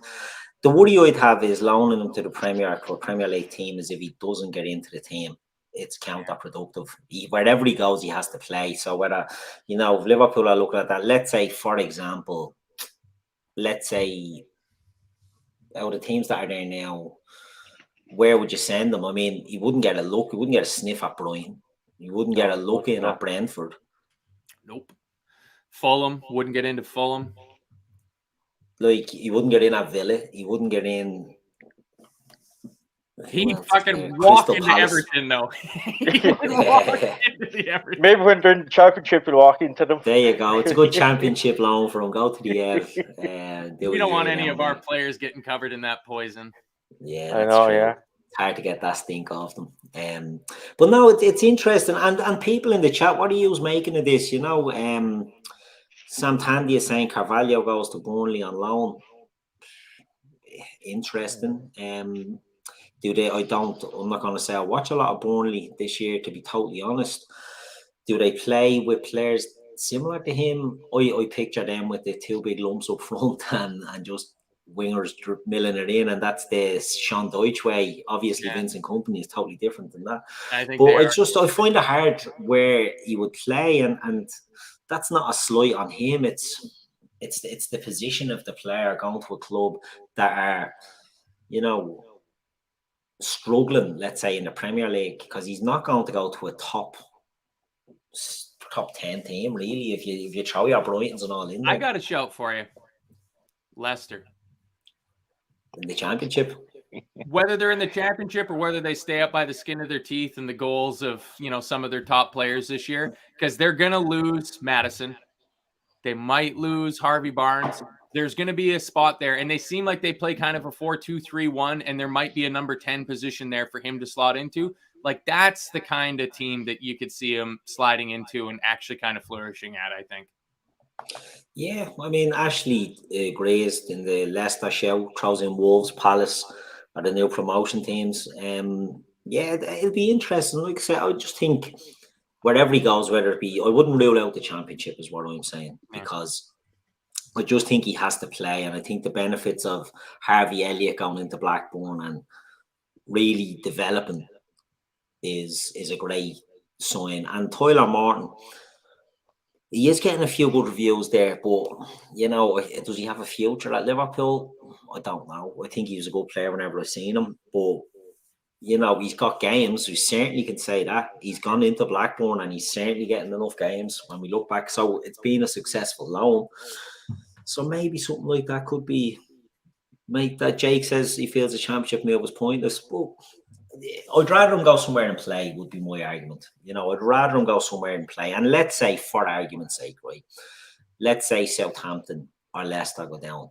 The worry I'd have is loaning him to the Premier League team, is if he doesn't get into the team, it's counterproductive. Wherever he goes, he has to play. So whether if Liverpool are looking at that, let's say, for example, out of the teams that are there now, where would you send him? I mean, he wouldn't get a look. He wouldn't get a sniff at Brighton. He wouldn't get a look in at Brentford. Nope. Fulham wouldn't get into Fulham. Like, he wouldn't get in at Villa. He wouldn't get in. He'd fucking walk into Everton, though. He would walk into the Everton. Maybe when they're in the championship, we'll walk into them. There you go. It's a good championship loan for him. Go to the Ev. We don't want any of our players getting covered in that poison. Yeah, I know. true. Yeah, it's hard to get that stink off them. But no, it's interesting. And people in the chat, what are you making of this? You know, Sam Tandy is saying Carvalho goes to Burnley on loan. Interesting. I'm not going to say I watch a lot of Burnley this year, to be totally honest. Do they play with players similar to him? I picture them with the two big lumps up front and just wingers milling it in, and that's the Sean Dyche way. Obviously, Vincent Kompany is totally different than that. I think I find it hard where he would play, and that's not a slight on him. It's the position of the player going to a club that are, you know, struggling, let's say, in the Premier League, because he's not going to go to a top 10 team, really, if you throw your Brightons and all in there. I got a shout for you. Leicester. In the Championship. Whether they're in the Championship or whether they stay up by the skin of their teeth and the goals of, you know, some of their top players this year, because they're going to lose Maddison. They might lose Harvey Barnes. There's going to be a spot there, and they seem like they play kind of a 4-2-3-1, and there might be a number 10 position there for him to slot into. Like, that's the kind of team that you could see him sliding into and actually kind of flourishing at, I think. Yeah, I mean, Ashley grazed in the Leicester show, throws in Wolves, Palace are the new promotion teams. Yeah, it'll be interesting. Like I said, I just think wherever he goes, whether it be, I wouldn't rule out the Championship is what I'm saying, because I just think he has to play, and I think the benefits of Harvey Elliott going into Blackburn and really developing is a great sign. And Tyler Morton, he is getting a few good reviews there, but, you know, does he have a future at Liverpool? I don't know. I think he was a good player whenever I've seen him, but, you know, he's got games. We certainly can say that. He's gone into Blackburn and he's certainly getting enough games when we look back. So it's been a successful loan. So maybe something like that could be, mate, that Jake says he feels the Championship move was pointless. But I'd rather him go somewhere and play, would be my argument. You know, I'd rather him go somewhere and play. And let's say, for argument's sake, right, let's say Southampton or Leicester go down.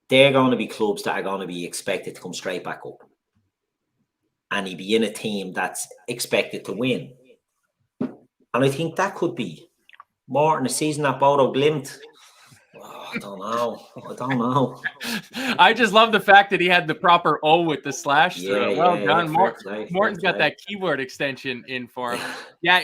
They're going to be clubs that are going to be expected to come straight back up. And he'd be in a team that's expected to win. And I think that could be more in a season at Bodo Glimt. I don't know. I just love the fact that he had the proper O with the slash through it. Well done. Morton's got that keyboard extension in for him. Yeah,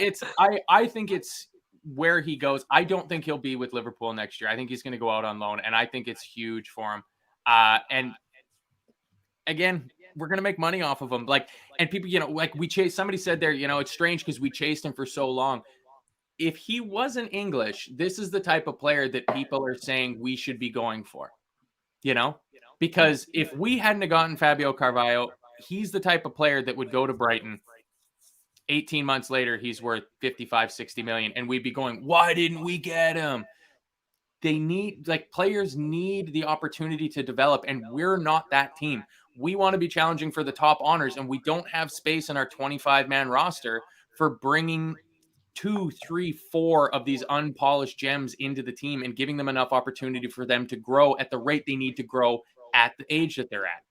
I think it's where he goes. I don't think he'll be with Liverpool next year. I think he's going to go out on loan, and I think it's huge for him. And again, we're going to make money off of him. Like, and people, you know, like somebody said there, you know, it's strange because we chased him for so long. If he wasn't English, this is the type of player that people are saying we should be going for, you know, because if we hadn't gotten Fabio Carvalho, he's the type of player that would go to Brighton. 18 months later, he's worth 55, 60 million. And we'd be going, why didn't we get him? Players need the opportunity to develop, and we're not that team. We want to be challenging for the top honors, and we don't have space in our 25-man roster for bringing 2, 3, 4 of these unpolished gems into the team and giving them enough opportunity for them to grow at the rate they need to grow at the age that they're at.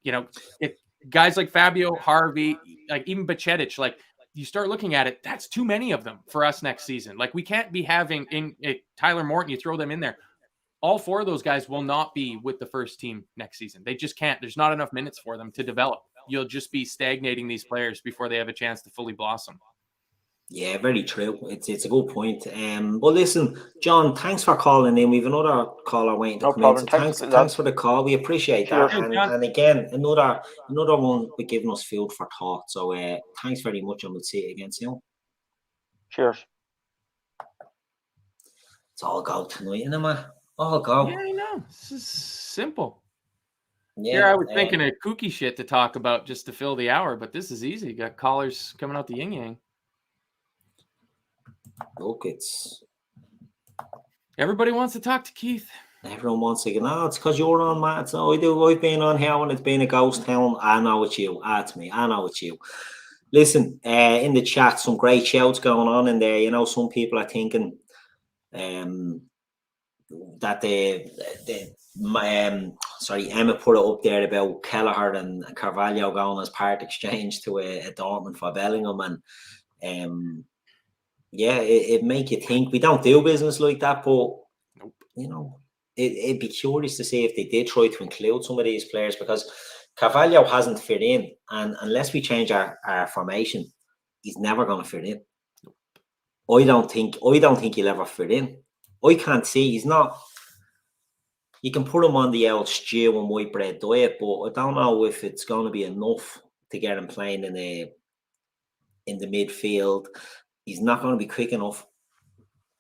You know, if guys like Fabio, Harvey, like even Baccetic, like you start looking at it, that's too many of them for us next season. Like we can't be having Tyler Morton, you throw them in there. All 4 of those guys will not be with the first team next season. They just can't. There's not enough minutes for them to develop. You'll just be stagnating these players before they have a chance to fully blossom. Yeah, very true. It's a good point. But listen, John, thanks for calling in. We've another caller waiting to come in. So thanks for the call. We appreciate that. And again, another one with giving us food for thought. So thanks very much, and we'll see you again soon. Cheers. It's all go tonight, isn't it, man? All go. Yeah, I know. This is simple. Here, I was thinking of kooky shit to talk about just to fill the hour, but this is easy. You got callers coming out the yin yang. Look, it's everybody wants to talk to Keith. Everyone wants to go, no, it's because you're on, Matt. So I've been on here when it's been a ghost town. I know it's you. It's me. I know it's you. Listen, in the chat, some great shouts going on in there. You know, some people are thinking that Emma put it up there about Kelleher and Carvalho going as part exchange to a Dortmund for Bellingham, and it make you think. We don't do business like that, but you know, it'd be curious to see if they did try to include some of these players, because Carvalho hasn't fit in, and unless we change our formation, he's never going to fit in. I don't think he'll ever fit in. I can't see. He's not. You can put him on the old stew and white bread diet, but I don't know if it's going to be enough to get him playing in the midfield. He's not going to be quick enough.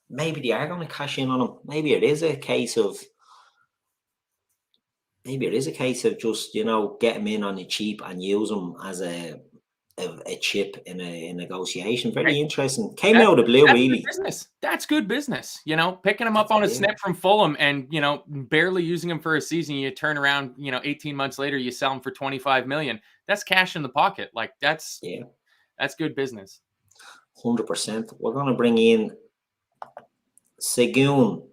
Maybe they are going to cash in on him. Maybe it is a case of just, you know, get him in on the cheap and use him as a chip in a negotiation. Very interesting. Came out of the blue, really. Business. That's good business. You know, picking him up on a snip from Fulham and, you know, barely using him for a season. You turn around, you know, 18 months later, you sell him for 25 million. That's cash in the pocket. Like that's good business. 100%. We're going to bring in Segun.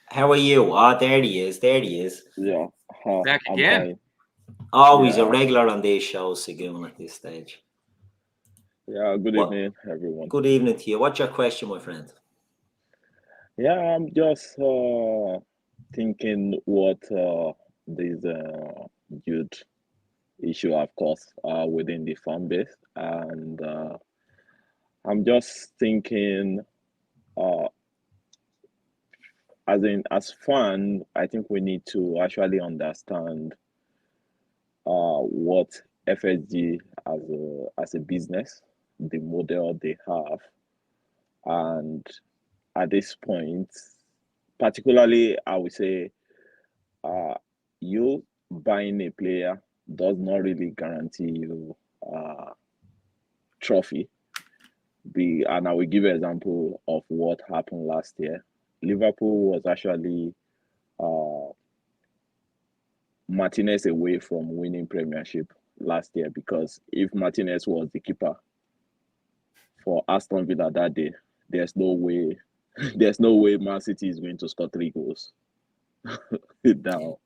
How are you? Oh, there he is. Yeah. Back again. Always a regular on these shows, Segun, at this stage. Yeah, good evening, everyone. Good evening to you. What's your question, my friend? Yeah, I'm just thinking what this youth issue have caused within the fan base, and I'm just thinking, as fan, I think we need to actually understand what FSG as a business, the model they have, and at this point, particularly, I would say, you buying a player does not really guarantee you trophy. And I will give an example of what happened last year. Liverpool was actually Martinez away from winning Premiership last year, because if Martinez was the keeper for Aston Villa that day, there's no way Man City is going to score 3 goals. Now,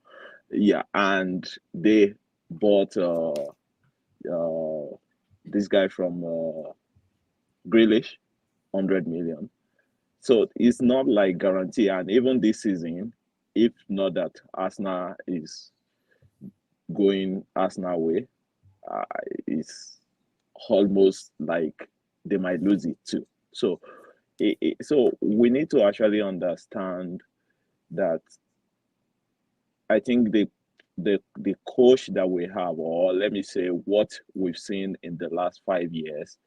and they bought this guy from Grealish, 100 million. So it's not like guarantee. And even this season, if not that Arsenal is going Arsenal way, it's almost like they might lose it too. So we need to actually understand that. I think the coach that we have, or let me say what we've seen in the last 5 years,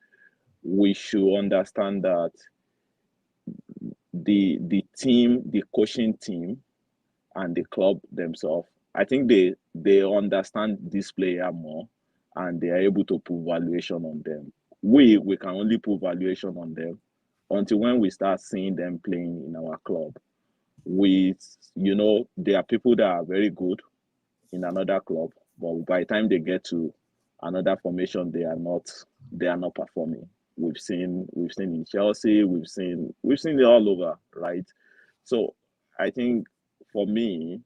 we should understand that the team, the coaching team, and the club themselves, I think they understand this player more, and they are able to put valuation on them. We can only put valuation on them until when we start seeing them playing in our club. There are people that are very good in another club, but by the time they get to another formation, they are not performing. We've seen in Chelsea, we've seen it all over, right? So I think for me,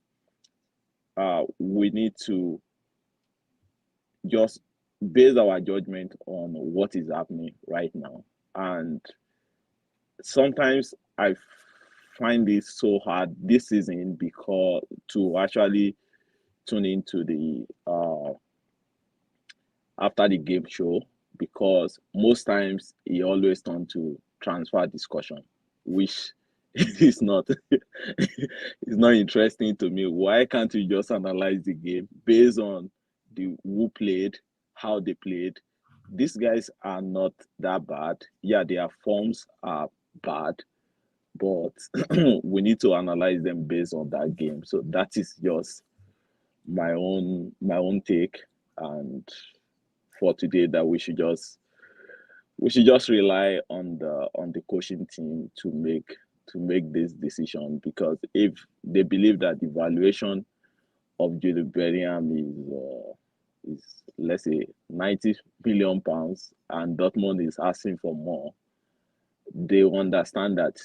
we need to just base our judgment on what is happening right now. And sometimes I find this so hard this season because to actually tune into the after the game show, because most times he always turn to transfer discussion, which is not it's not interesting to me. Why can't you just analyze the game based on the who played, how they played? These guys are not that bad. Yeah, their forms are bad, but we need to analyze them based on that game. So that is just my own take, and for today that we should just rely on the coaching team to make this decision, because if they believe that the valuation of Jude Bellingham is let's say 90 million pounds and Dortmund is asking for more, they understand that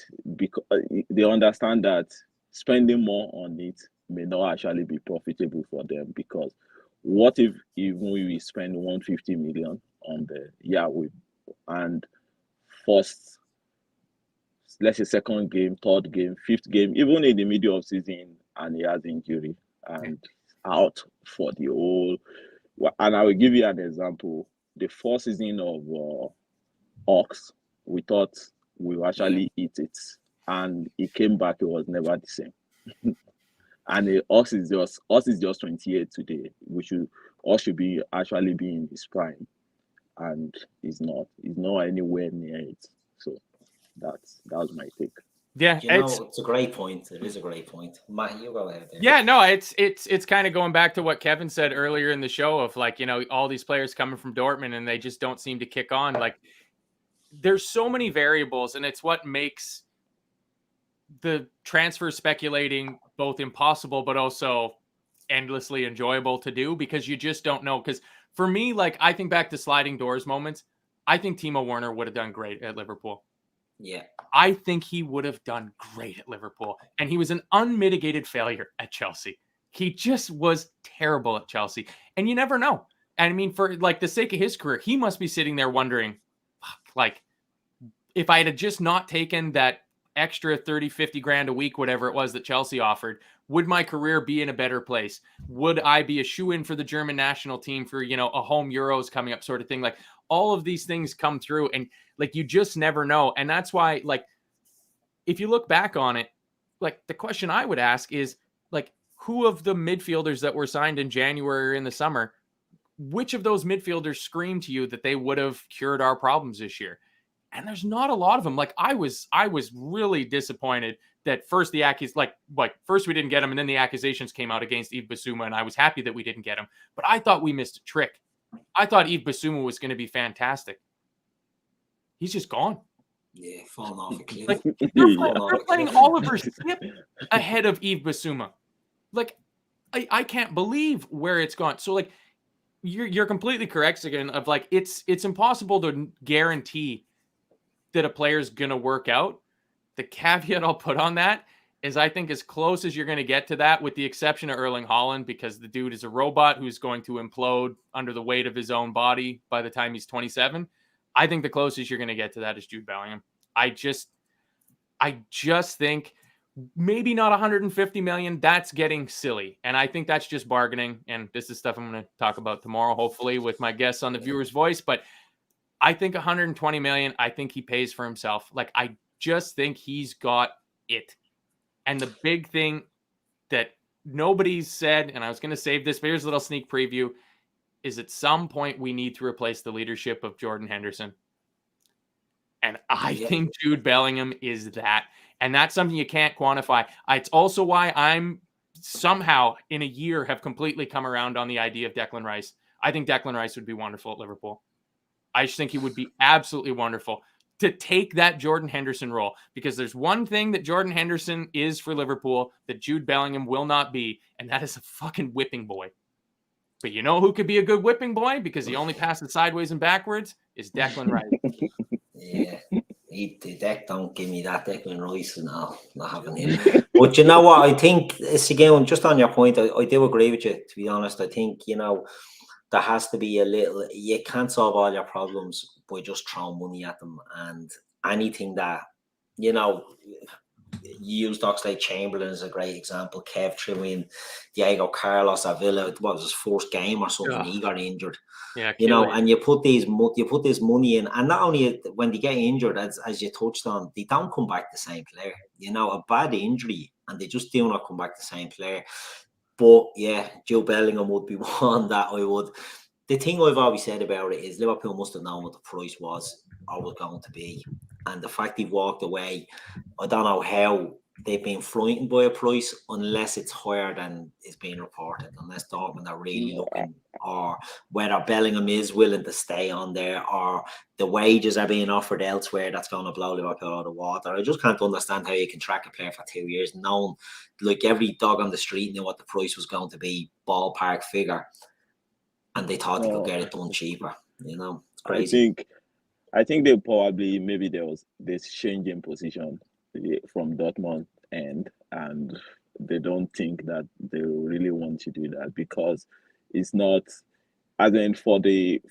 spending more on it may not actually be profitable for them, because what if even we spend 150 million on and first, let's say second game, third game, fifth game, even in the middle of season, and he has injury and out for the whole. And I will give you an example. The first season of Ox, we thought we will actually eat it, and he came back. It was never the same. And Ox is just 28 today. Ox should be actually be in his prime, and he's not anywhere near it. So that was my take. Yeah, it's a great point. It is a great point. Matt, you go ahead there. Yeah, no, it's kind of going back to what Kevin said earlier in the show of, like, you know, all these players coming from Dortmund and they just don't seem to kick on. Like, there's so many variables, and it's what makes the transfer speculating both impossible but also endlessly enjoyable to do, because you just don't know. Because for me, like, I think back to sliding doors moments. I think Timo Werner would have done great at Liverpool. Yeah. I think he would have done great at Liverpool. And he was an unmitigated failure at Chelsea. He just was terrible at Chelsea. And you never know. And I mean, for like the sake of his career, he must be sitting there wondering, like, if I had just not taken that extra 30, 50 grand a week, whatever it was that Chelsea offered, would my career be in a better place? Would I be a shoe-in for the German national team for, you know, a home Euros coming up sort of thing? Like, all of these things come through, and like, you just never know. And that's why, like, if you look back on it, like, the question I would ask is, like, who of the midfielders that were signed in January or in the summer, which of those midfielders scream to you that they would have cured our problems this year? And there's not a lot of them. Like, I was really disappointed that first first we didn't get him, and then the accusations came out against Yves Bissouma, and I was happy that we didn't get him. But I thought we missed a trick. I thought Yves Bissouma was going to be fantastic. He's just gone. Yeah, falling off a cliff. Like, they're playing Oliver Skip ahead of Yves Bissouma. Like, I can't believe where it's gone. So, like, you're completely correct again. Of, like, it's impossible to guarantee that a player's going to work out. The caveat I'll put on that is, I think as close as you're going to get to that, with the exception of Erling Haaland, because the dude is a robot who's going to implode under the weight of his own body by the time he's 27. I think the closest you're going to get to that is Jude Bellingham. I just think maybe not 150 million. That's getting silly. And I think that's just bargaining. And this is stuff I'm going to talk about tomorrow, hopefully, with my guests on the Viewer's Voice. But I think 120 million, I think he pays for himself. Like, I just think he's got it. And the big thing that nobody's said, and I was going to save this, but here's a little sneak preview, is at some point we need to replace the leadership of Jordan Henderson. And I think Jude Bellingham is that. And that's something you can't quantify. It's also why I'm somehow in a year have completely come around on the idea of Declan Rice. I think Declan Rice would be wonderful at Liverpool. I just think he would be absolutely wonderful to take that Jordan Henderson role, because there's one thing that Jordan Henderson is for Liverpool that Jude Bellingham will not be, and that is a fucking whipping boy. But you know who could be a good whipping boy, because he only passes sideways and backwards, is Declan Rice. Yeah, don't give me that Declan Rice. No, not having him. But you know what? I think it's, again, just on your point, I do agree with you, to be honest. I think, you know, there has to be a little, you can't solve all your problems by just throwing money at them. And anything that, you know, you use Oxlade-Chamberlain as a great example. Kev threw in Diego Carlos at Villa. What was his first game or something? He got injured. Yeah, you know, and you put this money in, and not only when they get injured, as you touched on, they don't come back the same player. You know, a bad injury, and they just do not come back the same player. But yeah, Jude Bellingham would be one that I would. The thing I've always said about it is Liverpool must have known what the price was or was going to be. And the fact he walked away, I don't know how they've been frightened by a price unless it's higher than is being reported, unless Dortmund are really looking, or whether Bellingham is willing to stay on there, or the wages are being offered elsewhere that's going to blow Liverpool out of the water. I just can't understand how you can track a player for 2 years, knowing like every dog on the street knew what the price was going to be, ballpark figure, and they thought they could get it done cheaper. You know, it's crazy. I think they probably, maybe there was this change in position from Dortmund end, and they don't think that they really want to do that, because it's not, as in for the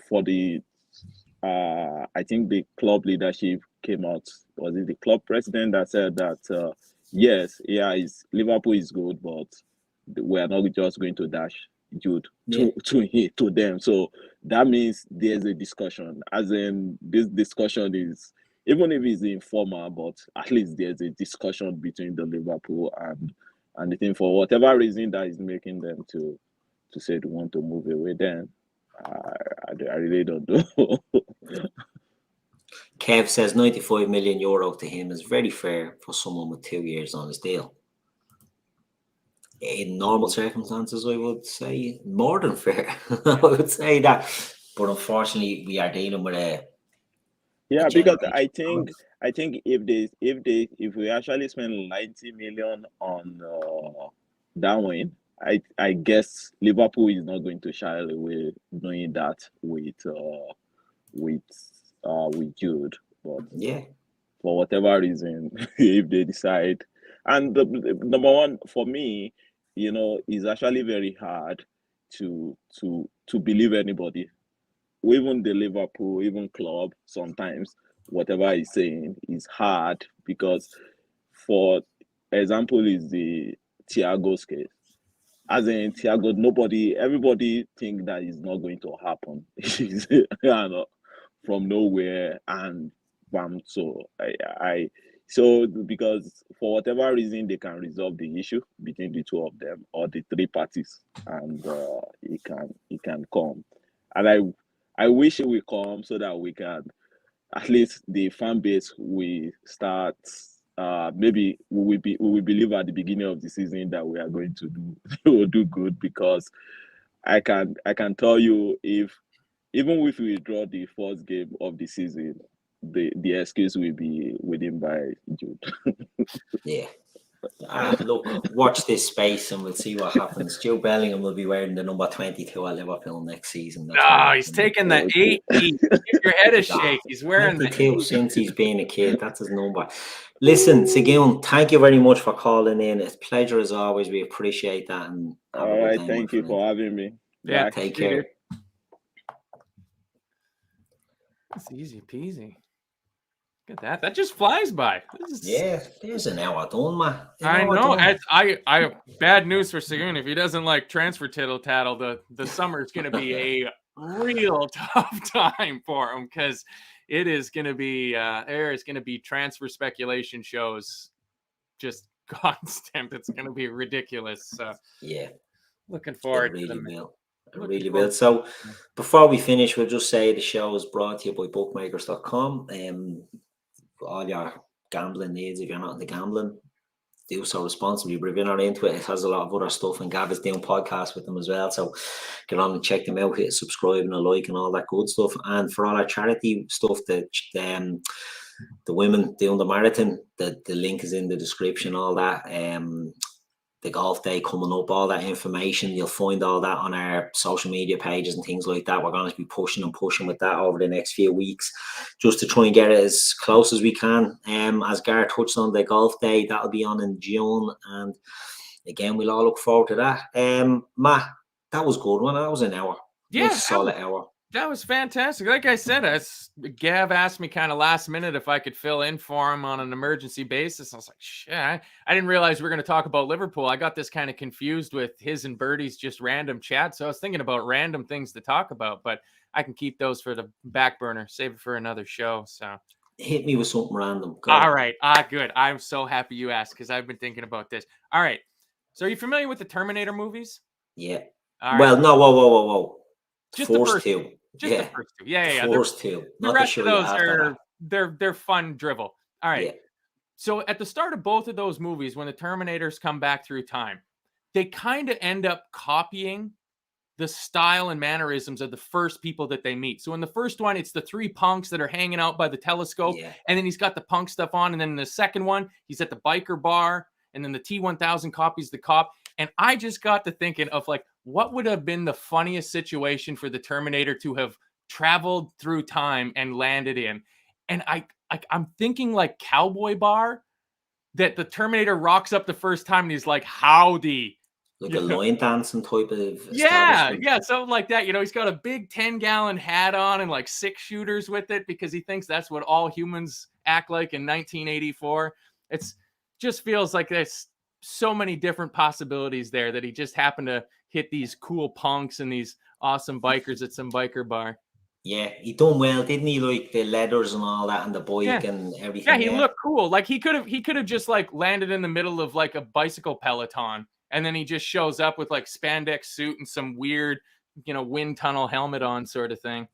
I think the club leadership came out, was it the club president that said that yes, yeah, Liverpool is good, but we are not just going to dash Jude to them. So that means there's a discussion, as in this discussion is, even if it's informal, but at least there's a discussion between the Liverpool and the thing, for whatever reason that is making them to say they want to move away. Then I really don't know. Kev says 95 million euro to him is very fair for someone with 2 years on his deal. In normal circumstances, I would say more than fair. I would say that, but unfortunately, we are dealing with a because I think if we actually spend 90 million on Darwin, I guess Liverpool is not going to shy away doing that with Jude. But for whatever reason, if they decide, and the number one for me, is actually very hard to believe anybody, even the Liverpool, even Klopp. Sometimes whatever he's saying is hard, because, for example, is the Thiago's case. As in Thiago, everybody think that is not going to happen. From nowhere, and bam. So so because for whatever reason they can resolve the issue between the two of them, or the three parties, and it can come. And I wish it will come, so that we can, at least the fan base, we start, maybe we will believe at the beginning of the season that we are going to do good, because I can tell you, even if we draw the first game of the season, the excuse will be within by June. Look, watch this space and we'll see what happens. Joe Bellingham will be wearing the number 22 at Liverpool next season. He's taking the 8. Your head is shake. He's wearing the 22 since he's been a kid. That's his number. Listen, Sigun, thank you very much for calling in. It's a pleasure as always. We appreciate that. And all right, thank you for having me. Yeah, take care. That's easy peasy. Look at that. That just flies by. There's an hour done, man. I know. I bad news for Sigun. If he doesn't like transfer tittle tattle, the summer is going to be a real tough time for him, because it is going to be there is going to be transfer speculation shows just constant. It's going to be ridiculous. So looking forward to them. It really will. So before we finish, we'll just say the show is brought to you by bookmakers.com. All your gambling needs, if you're not into gambling, do so responsibly. But if you're not into it, it has a lot of other stuff, and Gav is doing podcasts with them as well. So get on and check them out, hit subscribe and a like and all that good stuff. And for all our charity stuff, the women doing the marathon, the link is in the description, all that. The golf day coming up, all that information, you'll find all that on our social media pages and things like that. We're going to be pushing with that over the next few weeks, just to try and get it as close as we can. As Gar touched on, the golf day, that'll be on in June, and again, we'll all look forward to that. Matt, that was good one. That was an hour. Yeah, solid hour. That was fantastic. Like I said, Gav asked me kind of last minute if I could fill in for him on an emergency basis. I was like, shit, I didn't realize we were going to talk about Liverpool. I got this kind of confused with his and Birdie's just random chat. So I was thinking about random things to talk about, but I can keep those for the back burner, save it for another show. So hit me with something random. All right. Good. I'm so happy you asked, because I've been thinking about this. All right. So are you familiar with the Terminator movies? Yeah. All well, right. No, whoa. Just the first two. Just the first two. Yeah. The first two. The rest of those are they're fun drivel. All right. So at the start of both of those movies, when the Terminators come back through time, they kind of end up copying the style and mannerisms of the first people that they meet. So in the first one, it's the three punks that are hanging out by the telescope, and then he's got the punk stuff on. And then in the second one, he's at the biker bar, and then the T-1000 copies the cop. And I just got to thinking of like, what would have been the funniest situation for the Terminator to have traveled through time and landed in? And I'm thinking like Cowboy Bar, that the Terminator rocks up the first time and he's like, howdy. Like a line dancing type of Yeah, something like that. He's got a big 10-gallon hat on and like 6 shooters with it because he thinks that's what all humans act like in 1984. It's just feels like there's so many different possibilities there that he just happened to hit these cool punks and these awesome bikers at some biker bar. Yeah, he done well, didn't he? Like the leathers and all that, and the bike and everything. Yeah, he looked cool. Like he could have just like landed in the middle of like a bicycle peloton, and then he just shows up with like spandex suit and some weird, wind tunnel helmet on, sort of thing.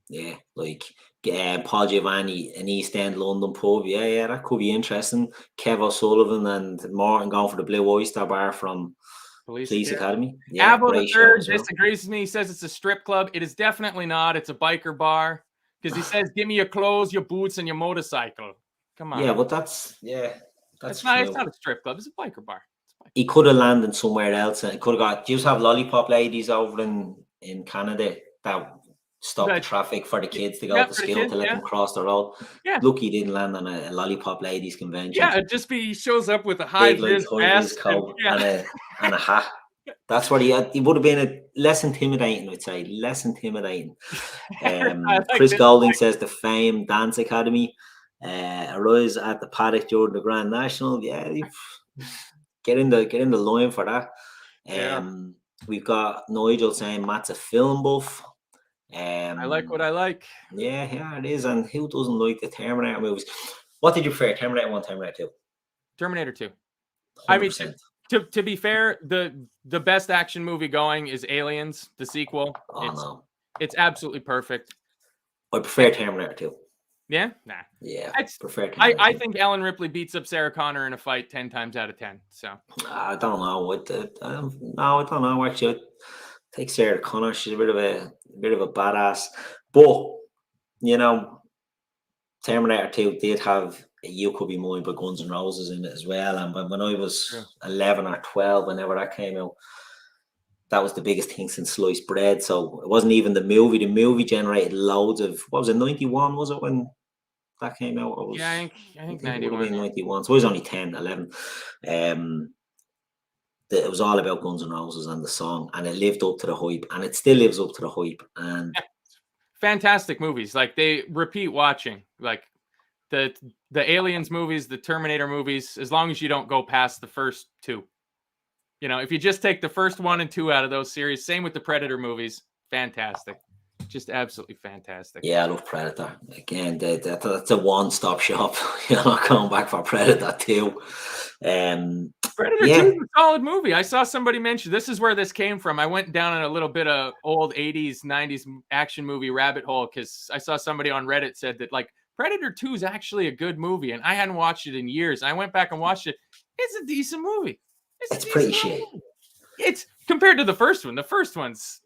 Yeah, like Paul Giovanni, an East End London pub. Yeah, that could be interesting. Kev O'Sullivan and Martin going for the Blue Oyster Bar from Police Academy. Yeah, Abo the third disagrees with me. He says it's a strip club. It is definitely not. It's a biker bar because he says, "Give me your clothes, your boots, and your motorcycle." Come on. Yeah, but that's it's not a strip club. It's a biker bar. He could have landed somewhere else, and he could have got. Do you have lollipop ladies over in Canada that stop the traffic for the kids to go to school to let them cross the road? Yeah. Look, he didn't land on a lollipop ladies convention. Yeah, it just he shows up with a high-vis coat and a hat. That's what he would have been less intimidating, I'd say. Less intimidating. Chris Golding says the famed Dance Academy arose at the paddock during the Grand National. Yeah, get in the line for that. We've got Nigel saying Matt's a film buff. I like what I like. Yeah, it is. And who doesn't like the Terminator movies? What did you prefer, Terminator 1, Terminator 2? Terminator 2. 100%. I mean, to be fair, the best action movie going is Aliens, the sequel. It's absolutely perfect. I prefer Terminator 2. Yeah? Nah. Yeah, I prefer Terminator I think Ellen Ripley beats up Sarah Connor in a fight 10 times out of 10. So I don't know. I don't know. Actually, I take Sarah Connor. She's a bit of a badass. But Terminator 2 did have You Could Be Mine by Guns N' Roses in it as well. And when I was 11 or 12, whenever that came out, that was the biggest thing since sliced bread. So it wasn't even the movie. The movie generated loads of, what was it, 91, was it, when that came out? I think 91. 91. So I was only 10, 11. It was all about Guns N' Roses and the song, and it lived up to the hype, and it still lives up to the hype. And fantastic movies. Like, they repeat watching. Like the Aliens movies, the Terminator movies, as long as you don't go past the first 2. If you just take the first 1 and 2 out of those series, same with the Predator movies, fantastic. Just absolutely fantastic. Yeah, I love Predator. Again, that's a one-stop shop. Going back for Predator 2. Predator 2 is a solid movie. I saw somebody mention, this is where this came from. I went down in a little bit of old 80s, 90s action movie rabbit hole because I saw somebody on Reddit said that, like, Predator 2 is actually a good movie, and I hadn't watched it in years. I went back and watched it. It's a decent movie. It's pretty shit. It's compared to the first one. The first one's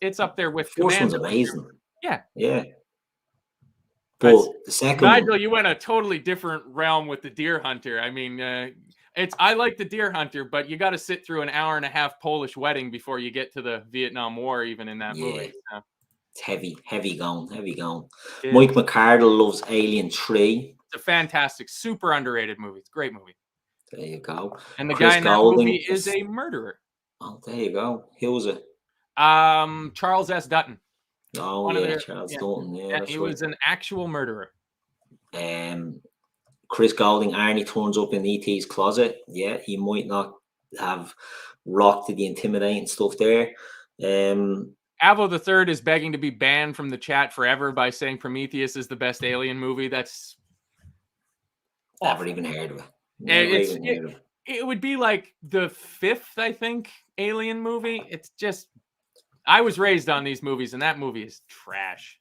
it's up there with the first one's amazing. Yeah. But the second Nigel, you went a totally different realm with the Deer Hunter. I mean, I like the Deer Hunter, but you got to sit through an hour and a half Polish wedding before you get to the Vietnam War, even in that movie. So. It's heavy going. Yeah. Mike McCardle loves Alien 3. It's a fantastic, super underrated movie. It's a great movie. There you go. And the guy in that movie is a murderer. Oh, there you go. Who was it? Charles S. Dutton. Oh, yeah, Charles Dutton. Yeah, he was an actual murderer. Chris Golding, Arnie turns up in E.T.'s closet. Yeah, he might not have rocked the intimidating stuff there. Avo the Third is begging to be banned from the chat forever by saying Prometheus is the best alien movie. That's never even heard of it. It would be like the 5th, I think, alien movie. It's just, I was raised on these movies, and that movie is trash.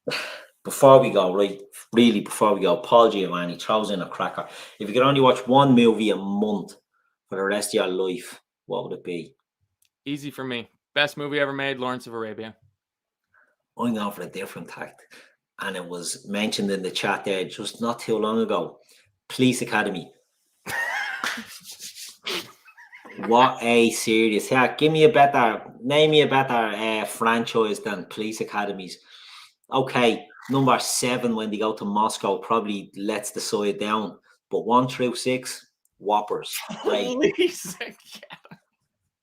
before we go, right? Really, before we go, Paul Giamatti throws in a cracker. If you could only watch one movie a month for the rest of your life, what would it be? Easy for me. Best movie ever made, Lawrence of Arabia. I'm going for a different tact. And it was mentioned in the chat there just not too long ago. Police Academy. What a series. Yeah, name me a better franchise than Police Academies. Okay, number 7 when they go to Moscow probably lets the side down. But 1 through 6, whoppers. Great. Police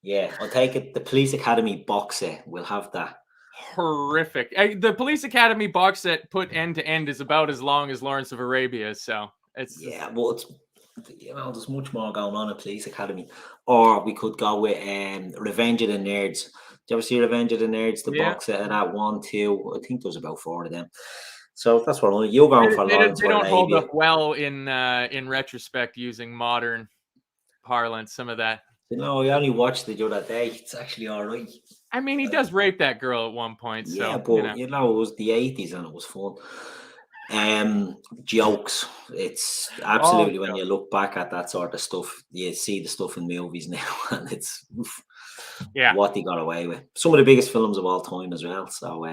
Yeah, I'll take it. The Police Academy box set. We'll have that. Horrific. The Police Academy box set put end to end is about as long as Lawrence of Arabia, so it's yeah, well, it's, there's much more going on at Police Academy. Or we could go with Revenge of the Nerds. Did you ever see Revenge of the Nerds? The box set of that 1, 2. I think there's about 4 of them. So that's what you're going for. They don't hold up well in retrospect using modern parlance. Some of that. I only watched it the other day. It's actually all right. I mean, he does rape that girl at one point. So, yeah, but it was the 80s and it was fun. Jokes. It's absolutely when you look back at that sort of stuff, you see the stuff in movies now, and it's what they got away with. Some of the biggest films of all time as well. So,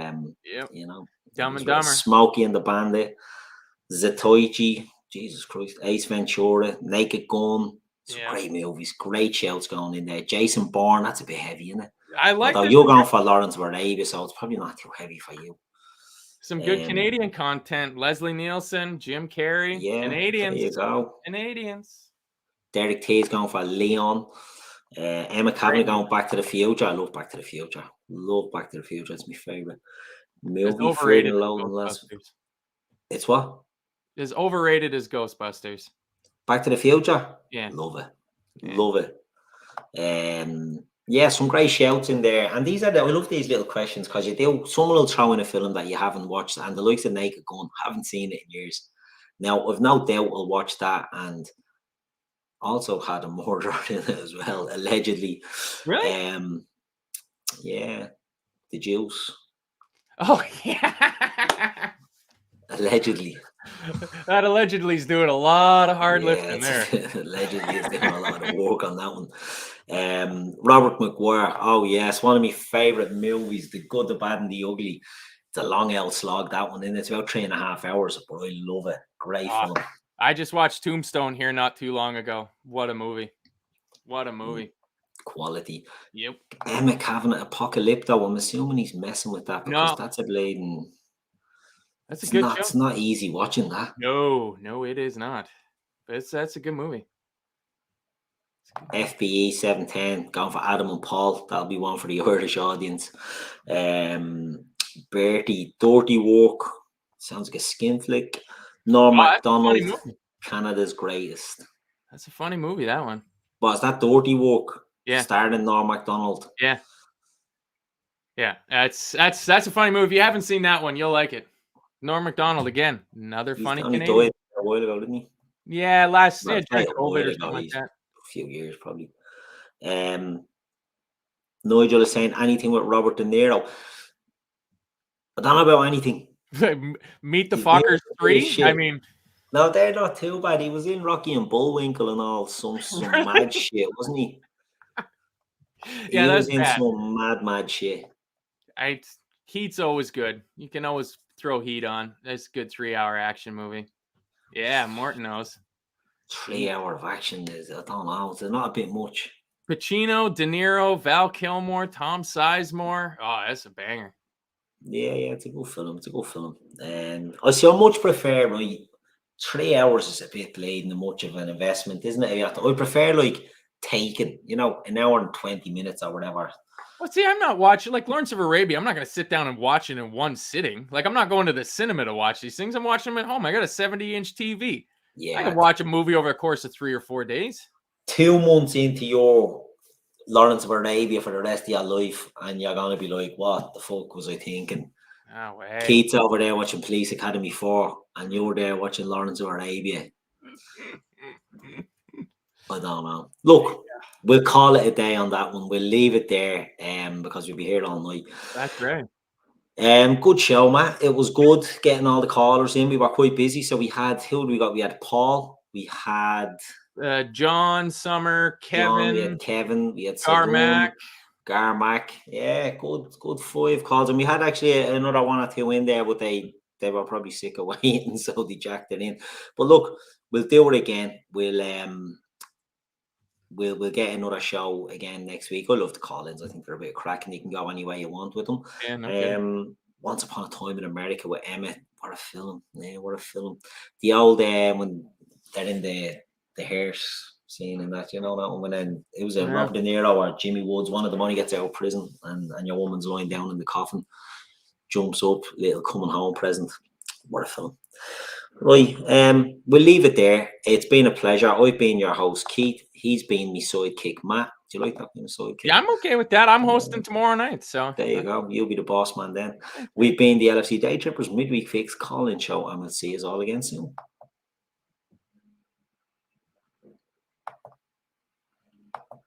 Dumb and Dumber, Smokey and the Bandit, Zatoichi, Jesus Christ, Ace Ventura, Naked Gun. Some great movies, great shouts going in there. Jason Bourne, that's a bit heavy, isn't it? I like. Although you're going for Lawrence of Arabia, so it's probably not too heavy for you. Some good Canadian content. Leslie Nielsen, Jim Carrey. Yeah, Canadians. There you go. Canadians. Derek T's going for Leon. Emma Cavanagh going Back to the Future. I love Back to the Future. Love Back to the Future. It's my favourite movie. It's overrated. It's what? As overrated as Ghostbusters. Back to the Future? Yeah. Love it. Yeah. Love it. Yeah, some great shouts in there. And I love these little questions because someone will throw in a film that you haven't watched, and the likes of Naked Gun, haven't seen it in years. Now, I've no doubt I'll watch that, and also had a murder in it as well, allegedly. Really? Yeah. The Juice. Oh, yeah. Allegedly. That allegedly is doing a lot of hard lifting there. Allegedly is doing a lot of work on that one. Robert McGuire. Oh yes, one of my favorite movies. The Good, the Bad, and the Ugly. It's a long old slog, that one, and it's about 3.5 hours, but I love it. Great fun. I just watched Tombstone here not too long ago. What a movie! What a movie! Quality. Yep. Emma Cavanagh, Apocalypto. I'm assuming he's messing with that because that's a bleeding. That's a good show. It's not easy watching that. No, it is not. But that's a good movie. FBE 710, going for Adam and Paul. That'll be one for the Irish audience. Bertie, Dirty Work. Sounds like a skin flick. Norm MacDonald, Canada's Greatest. That's a funny movie, that one. Was that Dirty Work? Yeah. Starring Norm MacDonald. Yeah. Yeah. That's a funny movie. If you haven't seen that one, you'll like it. Norm MacDonald again. Another funny Canadian. He died a while ago, didn't he? Yeah, last year, COVID or something like that. A few years probably. Nigel is saying anything with Robert De Niro. I don't know about anything. Meet the Fockers 3? I mean, no, they're not too bad. He was in Rocky and Bullwinkle and all some mad shit, wasn't he? Yeah, he was in some mad shit. Heat's always good. You can always throw Heat on. That's a good 3-hour action movie. Yeah, Morton knows. 3 hour of action is, I don't know, it's not a bit much. Pacino, De Niro, Val Kilmer, Tom Sizemore. Oh, that's a banger. Yeah, it's a good film. I so much prefer, right? 3 hours is a bit bleeding and much of an investment, isn't it? I prefer like Taken, an hour and 20 minutes or whatever. Well, see, I'm not watching like Lawrence of Arabia. I'm not going to sit down and watch it in one sitting. Like, I'm not going to the cinema to watch these things. I'm watching them at home. I got a 70-inch TV. Yeah, I can watch a movie over a course of 3 or 4 days. 2 months into your Lawrence of Arabia for the rest of your life, and you're going to be like, what the fuck was I thinking? No way. Keith's over there watching Police Academy 4, and you're there watching Lawrence of Arabia. I don't know. Look, we'll call it a day on that one. We'll leave it there because we'll be here all night. That's right. Good show, Matt. It was good getting all the callers in. We were quite busy, so we had who we got? We had Paul, we had John, Summer, John, we Kevin, had Kevin, we had Carmack. Garmac. Yeah, good 5 calls, and we had actually another 1 or 2 in there, but they were probably sick of waiting, so they jacked it in. But look, we'll do it again. We'll get another show again next week. I love the call-ins. I think they're a bit cracking. You can go any way you want with them. Yeah, no kidding. Once Upon a Time in America with Emmett. What a film. Yeah, what a film. The old when they're in the hearse scene and that, you know, that one when it was a Robert De Niro or Jimmy Woods, one of them only gets out of prison and your woman's lying down in the coffin, jumps up, little coming home present. What a film. Right, we'll leave it there. It's been a pleasure. I've been your host, Keith. He's been my sidekick, Matt. Do you like that being a sidekick? Yeah, I'm okay with that. I'm hosting tomorrow night, so there you go. You'll be the boss man then. We've been the LFC Daytrippers midweek fix call-in show, and we'll see you all again soon.